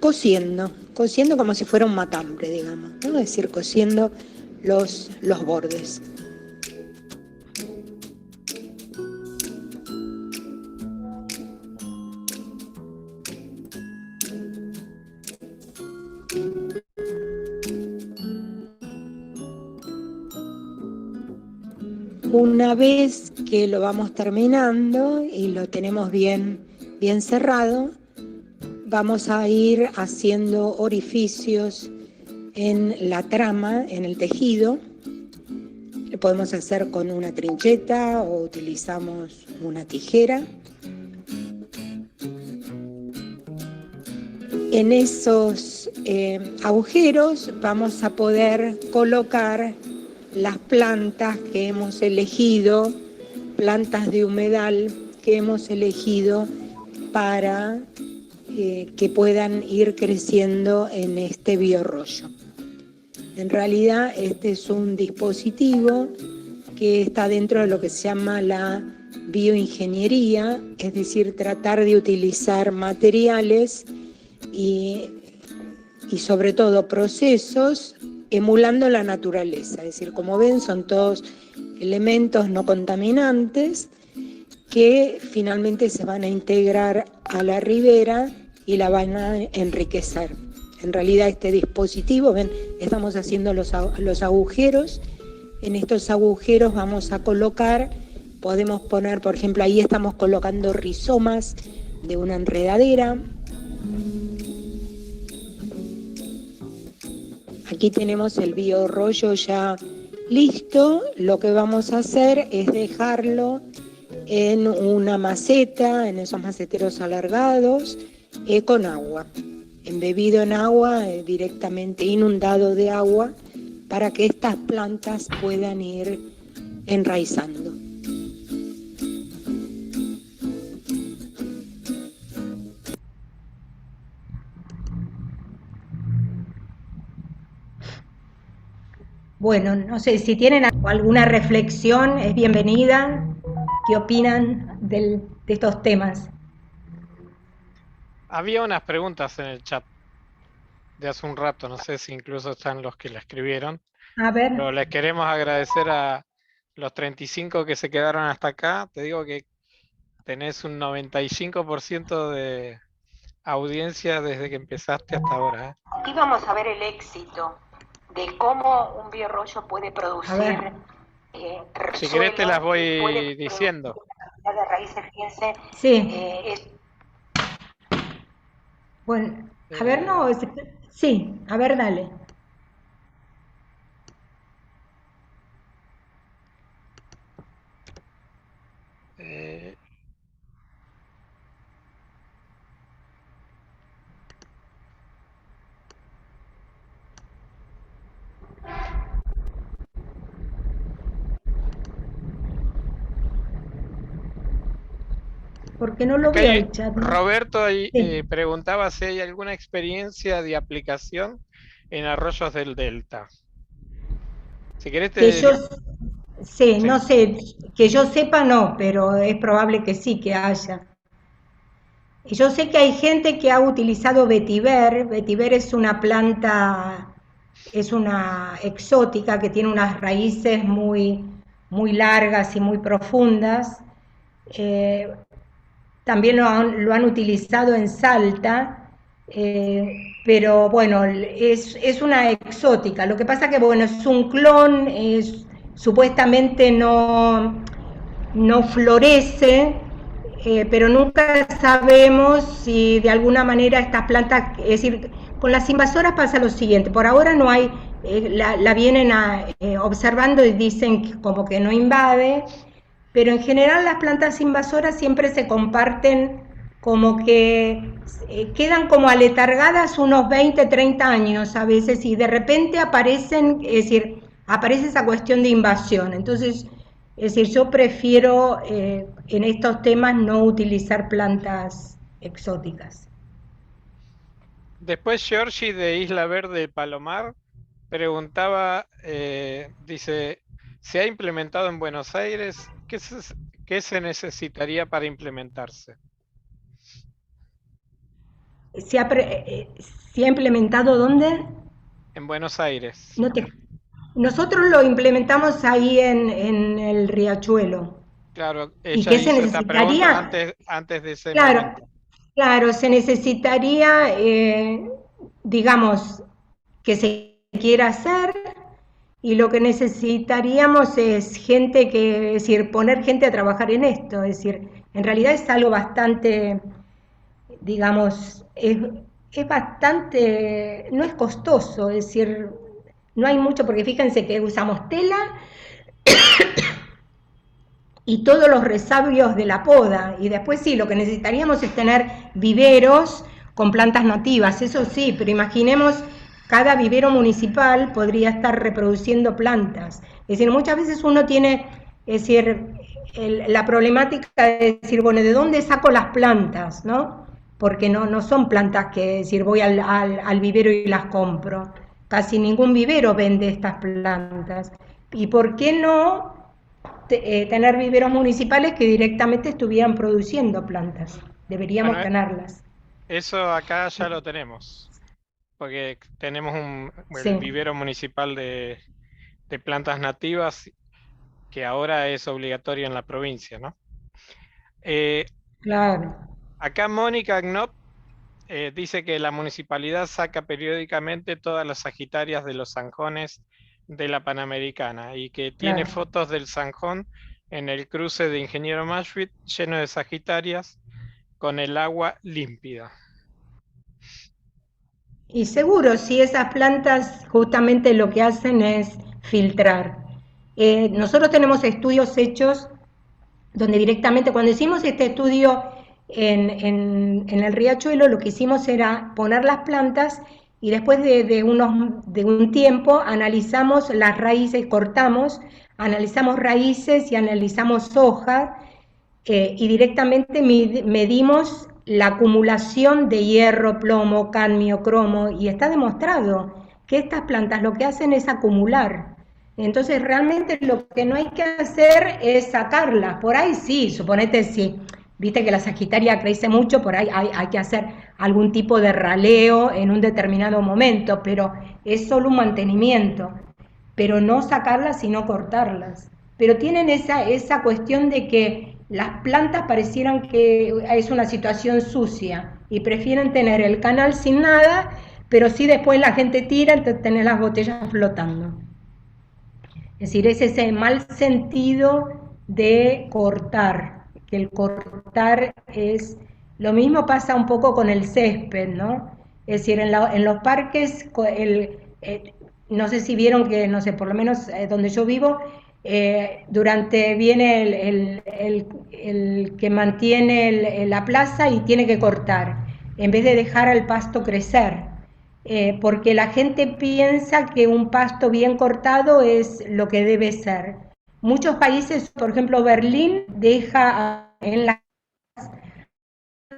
cosiendo como si fuera un matambre, digamos, ¿no? Es decir, cosiendo los bordes. Una vez que lo vamos terminando y lo tenemos bien cerrado, vamos a ir haciendo orificios en la trama, en el tejido. Lo podemos hacer con una trincheta o utilizamos una tijera. En esos agujeros vamos a poder colocar las plantas que hemos elegido, plantas de humedal que hemos elegido para que puedan ir creciendo en este biorrollo. En realidad este es un dispositivo que está dentro de lo que se llama la bioingeniería, es decir, tratar de utilizar materiales y sobre todo procesos emulando la naturaleza. Es decir, como ven, son todos elementos no contaminantes que finalmente se van a integrar a la ribera y la van a enriquecer. En realidad este dispositivo, ven, estamos haciendo los agujeros. En estos agujeros vamos a colocar, podemos poner, por ejemplo, ahí estamos colocando rizomas de una enredadera. Aquí tenemos el biorrollo ya listo. Lo que vamos a hacer es dejarlo en una maceta, en esos maceteros alargados, con agua, embebido en agua, directamente inundado de agua, para que estas plantas puedan ir enraizando. Bueno, no sé, si tienen alguna reflexión, es bienvenida. ¿Qué opinan de estos temas? Había unas preguntas en el chat de hace un rato, no sé si incluso están los que la escribieron. A ver. Pero les queremos agradecer a los 35 que se quedaron hasta acá. Te digo que tenés un 95% de audiencia desde que empezaste hasta ahora. Aquí vamos a ver el éxito de cómo un biorrollo puede producir si querés te las voy diciendo. De raíces, fíjense, sí. Bueno, a ver, no, sí, a ver, dale. Porque no lo veo el chat, ¿no? Roberto preguntaba si hay alguna experiencia de aplicación en arroyos del delta. Si querés te... Sí, no sé, que yo sepa no, pero es probable que sí, que haya. Yo sé que hay gente que ha utilizado vetiver. Vetiver es una planta es una exótica que tiene unas raíces muy, muy largas y muy profundas. También lo han utilizado en Salta, pero bueno, es una exótica. Lo que pasa que bueno, es un clon, supuestamente no florece, pero nunca sabemos si de alguna manera estas plantas, es decir, con las invasoras pasa lo siguiente, por ahora no hay, la vienen observando y dicen que como que no invade, pero en general las plantas invasoras siempre se comparten como que quedan como aletargadas unos 20, 30 años a veces y de repente aparecen, es decir, aparece esa cuestión de invasión. Entonces, es decir, yo prefiero en estos temas no utilizar plantas exóticas. Después Giorgi de Isla Verde Palomar preguntaba, dice, ¿se ha implementado en Buenos Aires? ¿Qué se necesitaría para implementarse? ¿Se ha implementado dónde? En Buenos Aires. Nosotros lo implementamos ahí en el Riachuelo. Claro, ¿Y ella qué se hizo esta pregunta necesitaría? antes de ese Claro, momento. claro, se necesitaría, digamos, que se quiera hacer y lo que necesitaríamos es gente es decir, poner gente a trabajar en esto, es decir, en realidad es algo bastante, digamos, es bastante, no es costoso, es decir, no hay mucho, porque fíjense que usamos tela y todos los resabios de la poda, y después sí, lo que necesitaríamos es tener viveros con plantas nativas, eso sí, pero imaginemos, cada vivero municipal podría estar reproduciendo plantas, es decir, muchas veces uno tiene, es decir, la problemática de decir, bueno, ¿de dónde saco las plantas, no? Porque no son plantas que, es decir, voy al vivero y las compro, casi ningún vivero vende estas plantas, y ¿por qué no tener viveros municipales que directamente estuvieran produciendo plantas? Deberíamos Bueno, tenerlas. eso acá ya lo tenemos, porque tenemos el Sí, vivero municipal de plantas nativas que ahora es obligatorio en la provincia, ¿no? claro. Acá Mónica Knop dice que la municipalidad saca periódicamente todas las sagitarias de los zanjones de la Panamericana y que tiene Claro. fotos del zanjón en el cruce de Ingeniero Mashfield lleno de sagitarias con el agua límpida. Y seguro, si esas plantas justamente lo que hacen es filtrar. Nosotros tenemos estudios hechos donde directamente, cuando hicimos este estudio en el Riachuelo, lo que hicimos era poner las plantas y después de un tiempo analizamos las raíces, cortamos, analizamos raíces y analizamos hojas y directamente medimos la acumulación de hierro, plomo, cadmio, cromo, y está demostrado que estas plantas lo que hacen es acumular. Entonces realmente lo que no hay que hacer es sacarlas. Por ahí sí, suponete si viste que la sagitaria crece mucho, por ahí hay que hacer algún tipo de raleo en un determinado momento, pero es solo un mantenimiento, pero no sacarlas sino cortarlas. Pero tienen esa cuestión de que las plantas parecieran que es una situación sucia y prefieren tener el canal sin nada, pero sí después la gente tira, entonces tener las botellas flotando. Es decir, es ese mal sentido de cortar, que el cortar es... Lo mismo pasa un poco con el césped, ¿no? Es decir, en los parques, no sé si vieron que, no sé, por lo menos donde yo vivo, viene el que mantiene la plaza y tiene que cortar, en vez de dejar al pasto crecer. Porque la gente piensa que un pasto bien cortado es lo que debe ser. Muchos países, por ejemplo Berlín, deja en la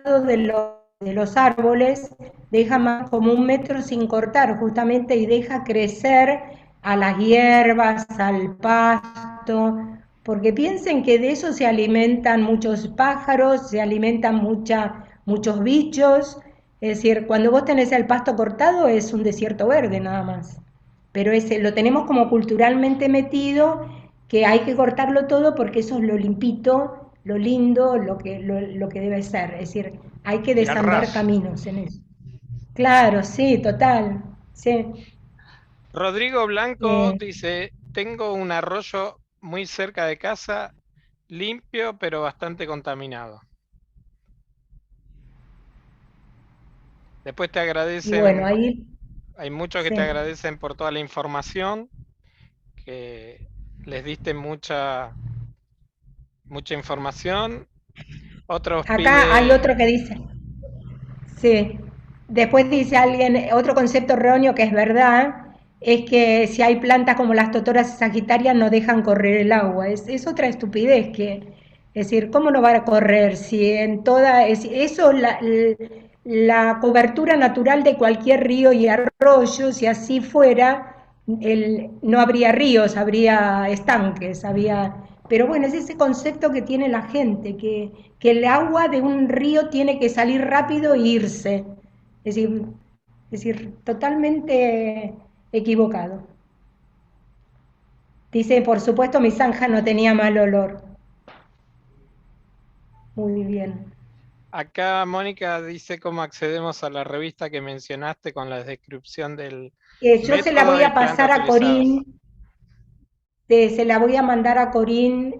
de los árboles, deja más como 1 metro sin cortar justamente y deja crecer a las hierbas, al pasto, porque piensen que de eso se alimentan muchos pájaros, se alimentan muchos bichos. Es decir, cuando vos tenés el pasto cortado es un desierto verde nada más. pero lo tenemos como culturalmente metido, que hay que cortarlo todo porque eso es lo limpito, lo lindo, lo que debe ser. Es decir, hay que Y al desandar ras. caminos en eso. Claro, sí, total. Sí. Rodrigo Blanco Eh, dice, tengo un arroyo muy cerca de casa, limpio pero bastante contaminado. Después te y bueno, agradecen, ahí, hay muchos que te sí. agradecen por toda la información, que les diste mucha información. Otros Acá hay piden, otro que dice, sí. Después dice alguien, otro concepto erróneo que es verdad, es que si hay plantas como las totoras sagitarias no dejan correr el agua. Es otra estupidez es decir, ¿cómo no va a correr si en toda, eso la cobertura natural de cualquier río y arroyo, si así fuera, no habría ríos, habría estanques, pero bueno, es ese concepto que tiene la gente, que el agua de un río tiene que salir rápido e irse. Es decir, totalmente equivocado. Dice, por supuesto, mi zanja no tenía mal olor. Muy bien. acá Mónica dice cómo accedemos a la revista que mencionaste con la descripción del Yo se la método voy y a plantas pasar a utilizadas. Corín, se la voy a mandar a Corín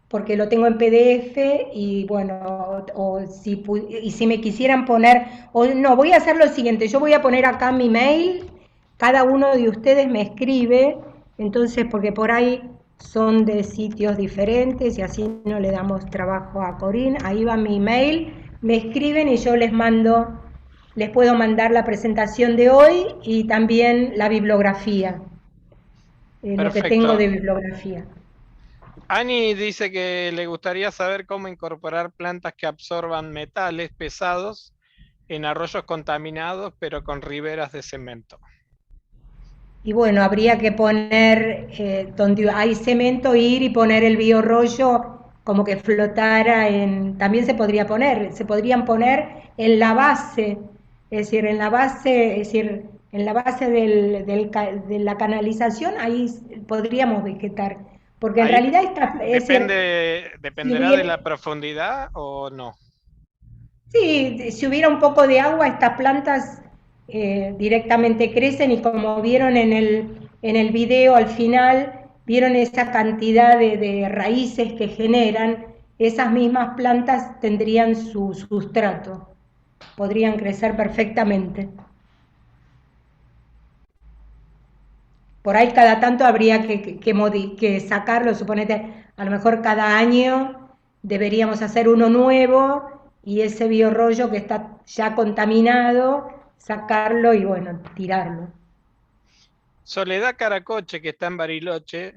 porque lo tengo en PDF y bueno, y si me quisieran poner, o no, voy a hacer lo siguiente, yo voy a poner acá mi mail, cada uno de ustedes me escribe, entonces porque por ahí son de sitios diferentes y así no le damos trabajo a Corín, ahí va mi mail, me escriben y yo les puedo mandar la presentación de hoy y también la bibliografía, lo que tengo Perfecto. de bibliografía. Ani dice que le gustaría saber cómo incorporar plantas que absorban metales pesados en arroyos contaminados, pero con riberas de cemento. Y bueno, habría que poner, donde hay cemento, ir y poner el biorrollo como que flotara también se podrían poner en la base, es decir, en la base de la canalización, ahí podríamos vegetar, porque en Ahí realidad si dependerá de hubiera, la profundidad o no. sí, si hubiera un poco de agua, estas plantas directamente crecen y como vieron en el video al final, vieron esa cantidad de raíces que generan, esas mismas plantas tendrían su sustrato, podrían crecer perfectamente. Por ahí cada tanto habría que sacarlo, suponete, a lo mejor cada año deberíamos hacer uno nuevo y ese biorrollo que está ya contaminado, sacarlo y bueno, tirarlo. Soledad Caracoche, que está en Bariloche,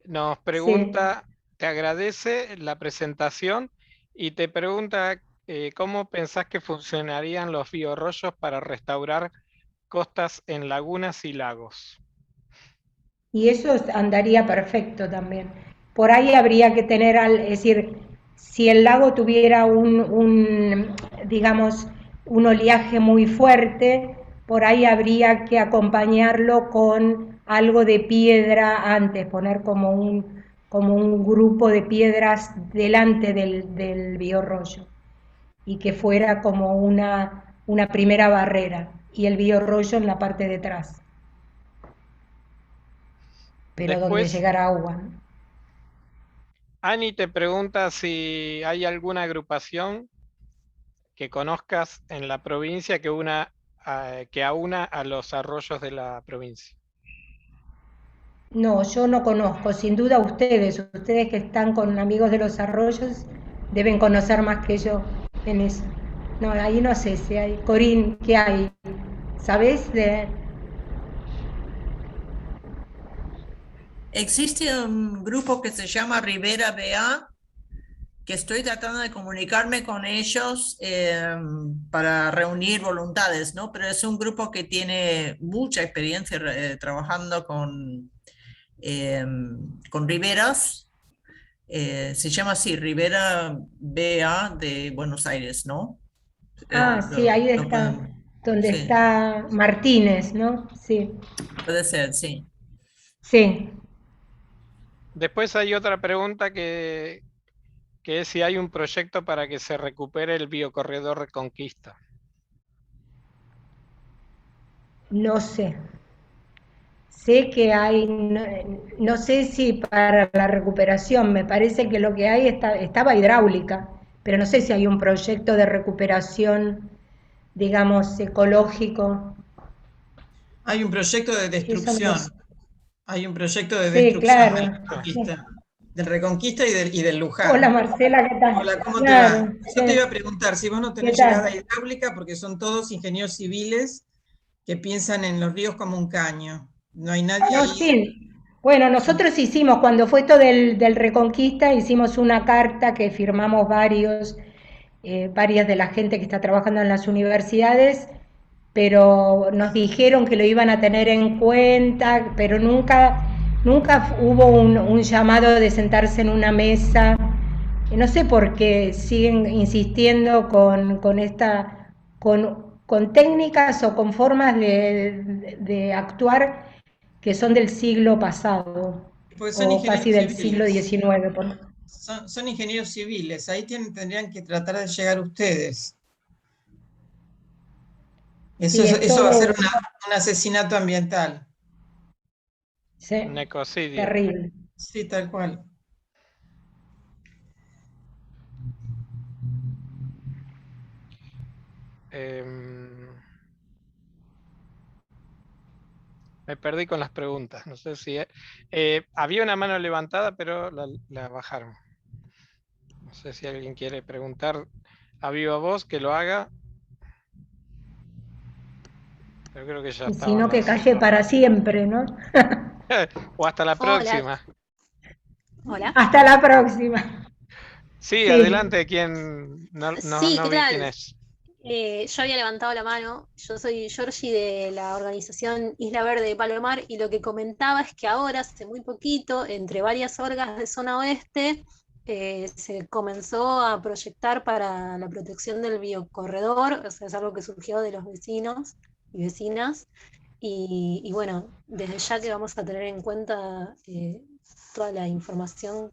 nos Sí. pregunta, te agradece la presentación y te pregunta cómo pensás que funcionarían los biorrollos para restaurar costas en lagunas y lagos. Y eso andaría perfecto también. Por ahí habría que tener, es decir, si el lago tuviera digamos, un oleaje muy fuerte, por ahí habría que acompañarlo con algo de piedra antes, poner como un grupo de piedras delante del biorrollo y que fuera como una primera barrera y el biorrollo en la parte de atrás, pero donde Después, llegara agua. Ani te pregunta si hay alguna agrupación que conozcas en la provincia que aúna a los arroyos de la provincia. No, yo no conozco, sin duda ustedes que están con amigos de los arroyos deben conocer más que yo en eso. No, ahí no sé si hay. Corín, ¿qué hay? ¿Sabés? Existe un grupo que se llama Ribera BA, que estoy tratando de comunicarme con ellos para reunir voluntades, ¿no? Pero es un grupo que tiene mucha experiencia trabajando con riberas. Se llama así, Ribera BA de Buenos Aires, ¿no? Sí, ahí está. donde Sí, está Martínez, ¿no? Sí, puede ser, sí. sí. Después hay otra pregunta que es si hay un proyecto para que se recupere el biocorredor Reconquista. No sé. Sé que hay, no, no sé si para la recuperación, me parece que lo que hay estaba hidráulica, pero no sé si hay un proyecto de recuperación, digamos, ecológico. Hay un proyecto de Eso no lo destrucción. sé. Hay un proyecto de Sí, destrucción de la claro. Sí. Reconquista. Del Reconquista y del Hola Luján. Marcela, ¿qué tal? Hola, ¿cómo te va? Claro, Yo te iba a sí. preguntar si vos no ¿Qué tenés llegada tal? hidráulica porque son todos ingenieros civiles que piensan en los ríos como un caño. No hay nadie No, ahí. sí. Bueno, Son- nosotros hicimos, cuando fue esto del Reconquista, hicimos una carta que firmamos varias de la gente que está trabajando en las universidades, pero nos dijeron que lo iban a tener en cuenta, pero nunca hubo un llamado de sentarse en una mesa. No sé por qué siguen insistiendo con técnicas o con formas de actuar que son del siglo pasado Porque son o casi ingenieros del siglo civiles. XIX. Son ingenieros civiles. Ahí tendrían que tratar de llegar ustedes. Sí, es Eso va a ser todo un asesinato ambiental. sí, Un ecocidio. terrible. Sí, tal cual. Em, Me perdí con las preguntas. No sé si había una mano levantada, pero la bajaron. No sé si alguien quiere preguntar a viva voz, que lo haga. Pero creo que ya Y si estaban no, que las. calle para siempre, ¿no? O hasta la Hola, próxima. hola. Hasta la próxima. Sí, Sí, adelante, quien no, no, Sí, no ¿qué vi quién tal? es. Yo había levantado la mano. Yo soy Georgie de la organización Isla Verde de Palomar y lo que comentaba es que ahora, hace muy poquito, entre varias orgas de zona oeste, se comenzó a proyectar para la protección del biocorredor, o sea, es algo que surgió de los vecinos y vecinas. Y bueno, desde ya que vamos a tener en cuenta toda la información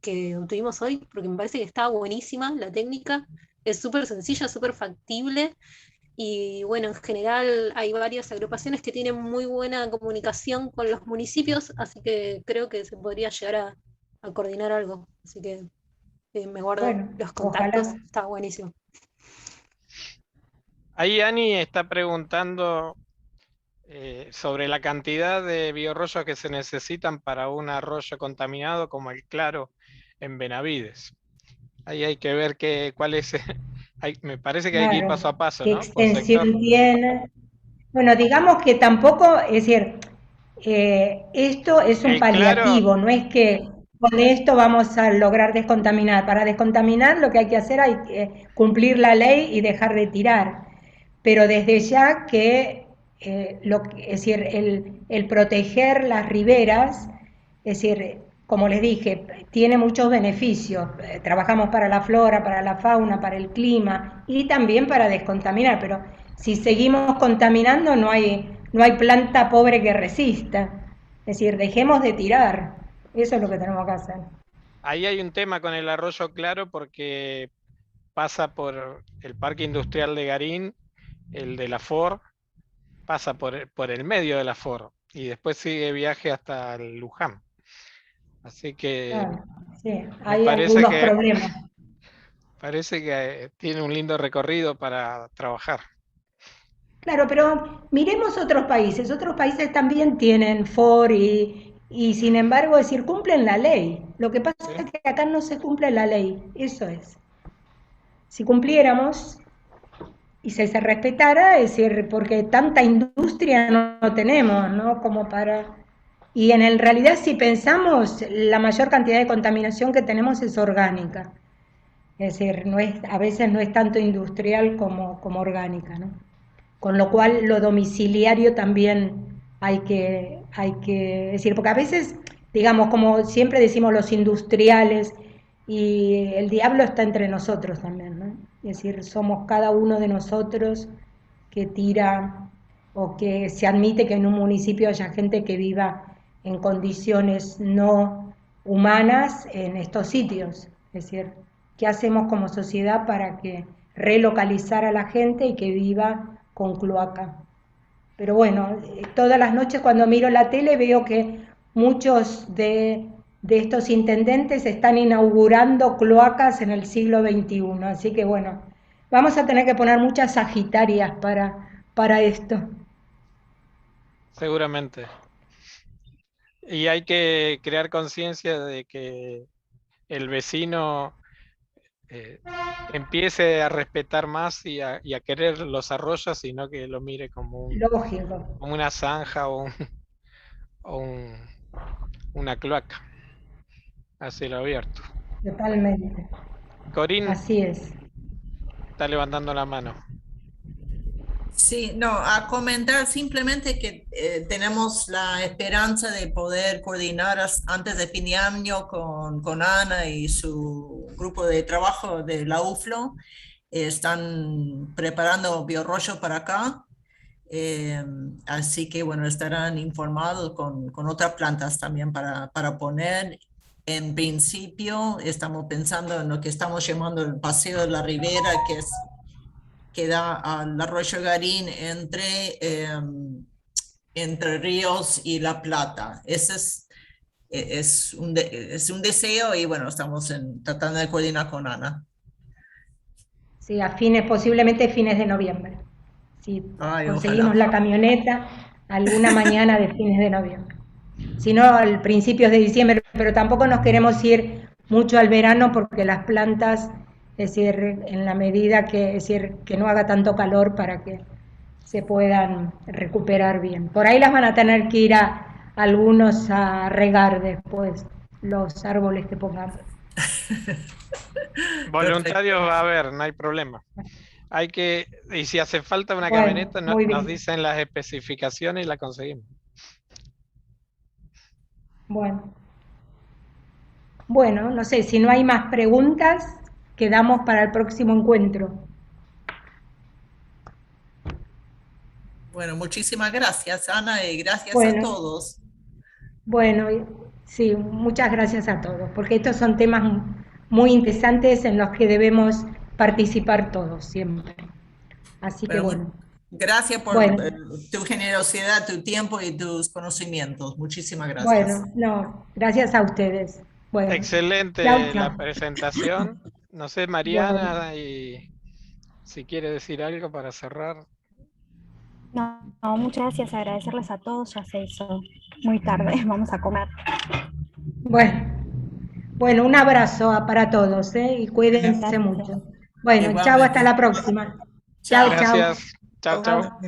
que obtuvimos hoy, porque me parece que está buenísima la técnica, es súper sencilla, súper factible y bueno, en general hay varias agrupaciones que tienen muy buena comunicación con los municipios, así que creo que se podría llegar a coordinar algo, así que me guardo bueno, los contactos, ojalá. está buenísimo. Ahí Ani está preguntando sobre la cantidad de biorrollos que se necesitan para un arroyo contaminado como el Claro en Benavides. Ahí hay que ver cuál es. Me parece que hay que ir Claro, paso a paso, qué ¿no? Por sector. extensión tiene. Bueno, digamos que tampoco, es decir, esto es un El Claro, paliativo, no es que con esto vamos a lograr descontaminar. Para descontaminar lo que hay que hacer hay que cumplir la ley y dejar de tirar. Pero desde ya que, es decir, el proteger las riberas, es decir, como les dije, tiene muchos beneficios. Trabajamos para la flora, para la fauna, para el clima y también para descontaminar, pero si seguimos contaminando no hay planta pobre que resista. Es decir, dejemos de tirar. Eso es lo que tenemos que hacer. ahí hay un tema con el arroyo Claro porque pasa por el Parque Industrial de Garín, el de la Ford, pasa por el medio de la Ford y después sigue viaje hasta el Luján. Así que Ah, sí, me hay algunos que problemas. parece que tiene un lindo recorrido para trabajar. Claro, pero miremos otros países también tienen FOR y sin embargo, es decir, cumplen la ley. Lo que pasa ¿Sí? es que acá no se cumple la ley, eso es. Si cumpliéramos y se respetara, es decir, porque tanta industria no tenemos, ¿no? Como para... Y en realidad, si pensamos, la mayor cantidad de contaminación que tenemos es orgánica. Es decir, a veces no es tanto industrial como orgánica, ¿no? Con lo cual lo domiciliario también hay que decir, porque a veces, digamos, como siempre decimos los industriales, y el diablo está entre nosotros también, ¿no? Es decir, somos cada uno de nosotros que tira o que se admite que en un municipio haya gente que viva en condiciones no humanas en estos sitios. Es decir, ¿qué hacemos como sociedad para que relocalizar a la gente y que viva con cloaca? Pero bueno, todas las noches cuando miro la tele veo que muchos de estos intendentes están inaugurando cloacas en el siglo XXI, así que bueno, vamos a tener que poner muchas sagitarias para esto. Seguramente. Y hay que crear conciencia de que el vecino empiece a respetar más y a querer los arroyos, sino que lo mire como Lógico. como una zanja o una cloaca a cielo abierto. Totalmente. Corín Así es. está levantando la mano. Sí, no, a comentar simplemente que tenemos la esperanza de poder coordinar antes de fin de año con Ana y su grupo de trabajo de la UFLO. Están preparando biorrollo para acá, así que bueno, estarán informados con otras plantas también para poner. En principio estamos pensando en lo que estamos llamando el Paseo de la Ribera, que da al arroyo Garín entre Ríos y La Plata. Ese es un deseo y bueno, estamos tratando de coordinar con Ana. Sí, posiblemente fines de noviembre. Si Ay, conseguimos ojalá. la camioneta, alguna mañana de fines de noviembre. Si no, al principios de diciembre, pero tampoco nos queremos ir mucho al verano porque las plantas, es decir, en la medida que, es decir, que no haga tanto calor para que se puedan recuperar bien. Por ahí las van a tener que ir a algunos a regar después los árboles que pongamos. Voluntarios va a haber, no hay problema. Y si hace falta una Bueno, camioneta, muy nos bien. dicen las especificaciones y la conseguimos. Bueno, no sé, si no hay más preguntas, quedamos para el próximo encuentro. Bueno, muchísimas gracias, Ana, y gracias a Bueno. todos. Bueno, sí, muchas gracias a todos, porque estos son temas muy interesantes en los que debemos participar todos siempre. Así que bueno. Gracias por tu generosidad, tu tiempo y tus conocimientos. Muchísimas gracias. Bueno, no, gracias a ustedes. Bueno, Excelente chau, chau. la presentación. No sé, Mariana, y si quiere decir algo para cerrar. No, muchas gracias, agradecerles a todos, ya se hizo muy tarde, vamos a comer. Bueno, un abrazo para todos, y cuídense Gracias. mucho. Bueno, Igualmente. chao, hasta la próxima. Chao, chao. Gracias. Chao, chao.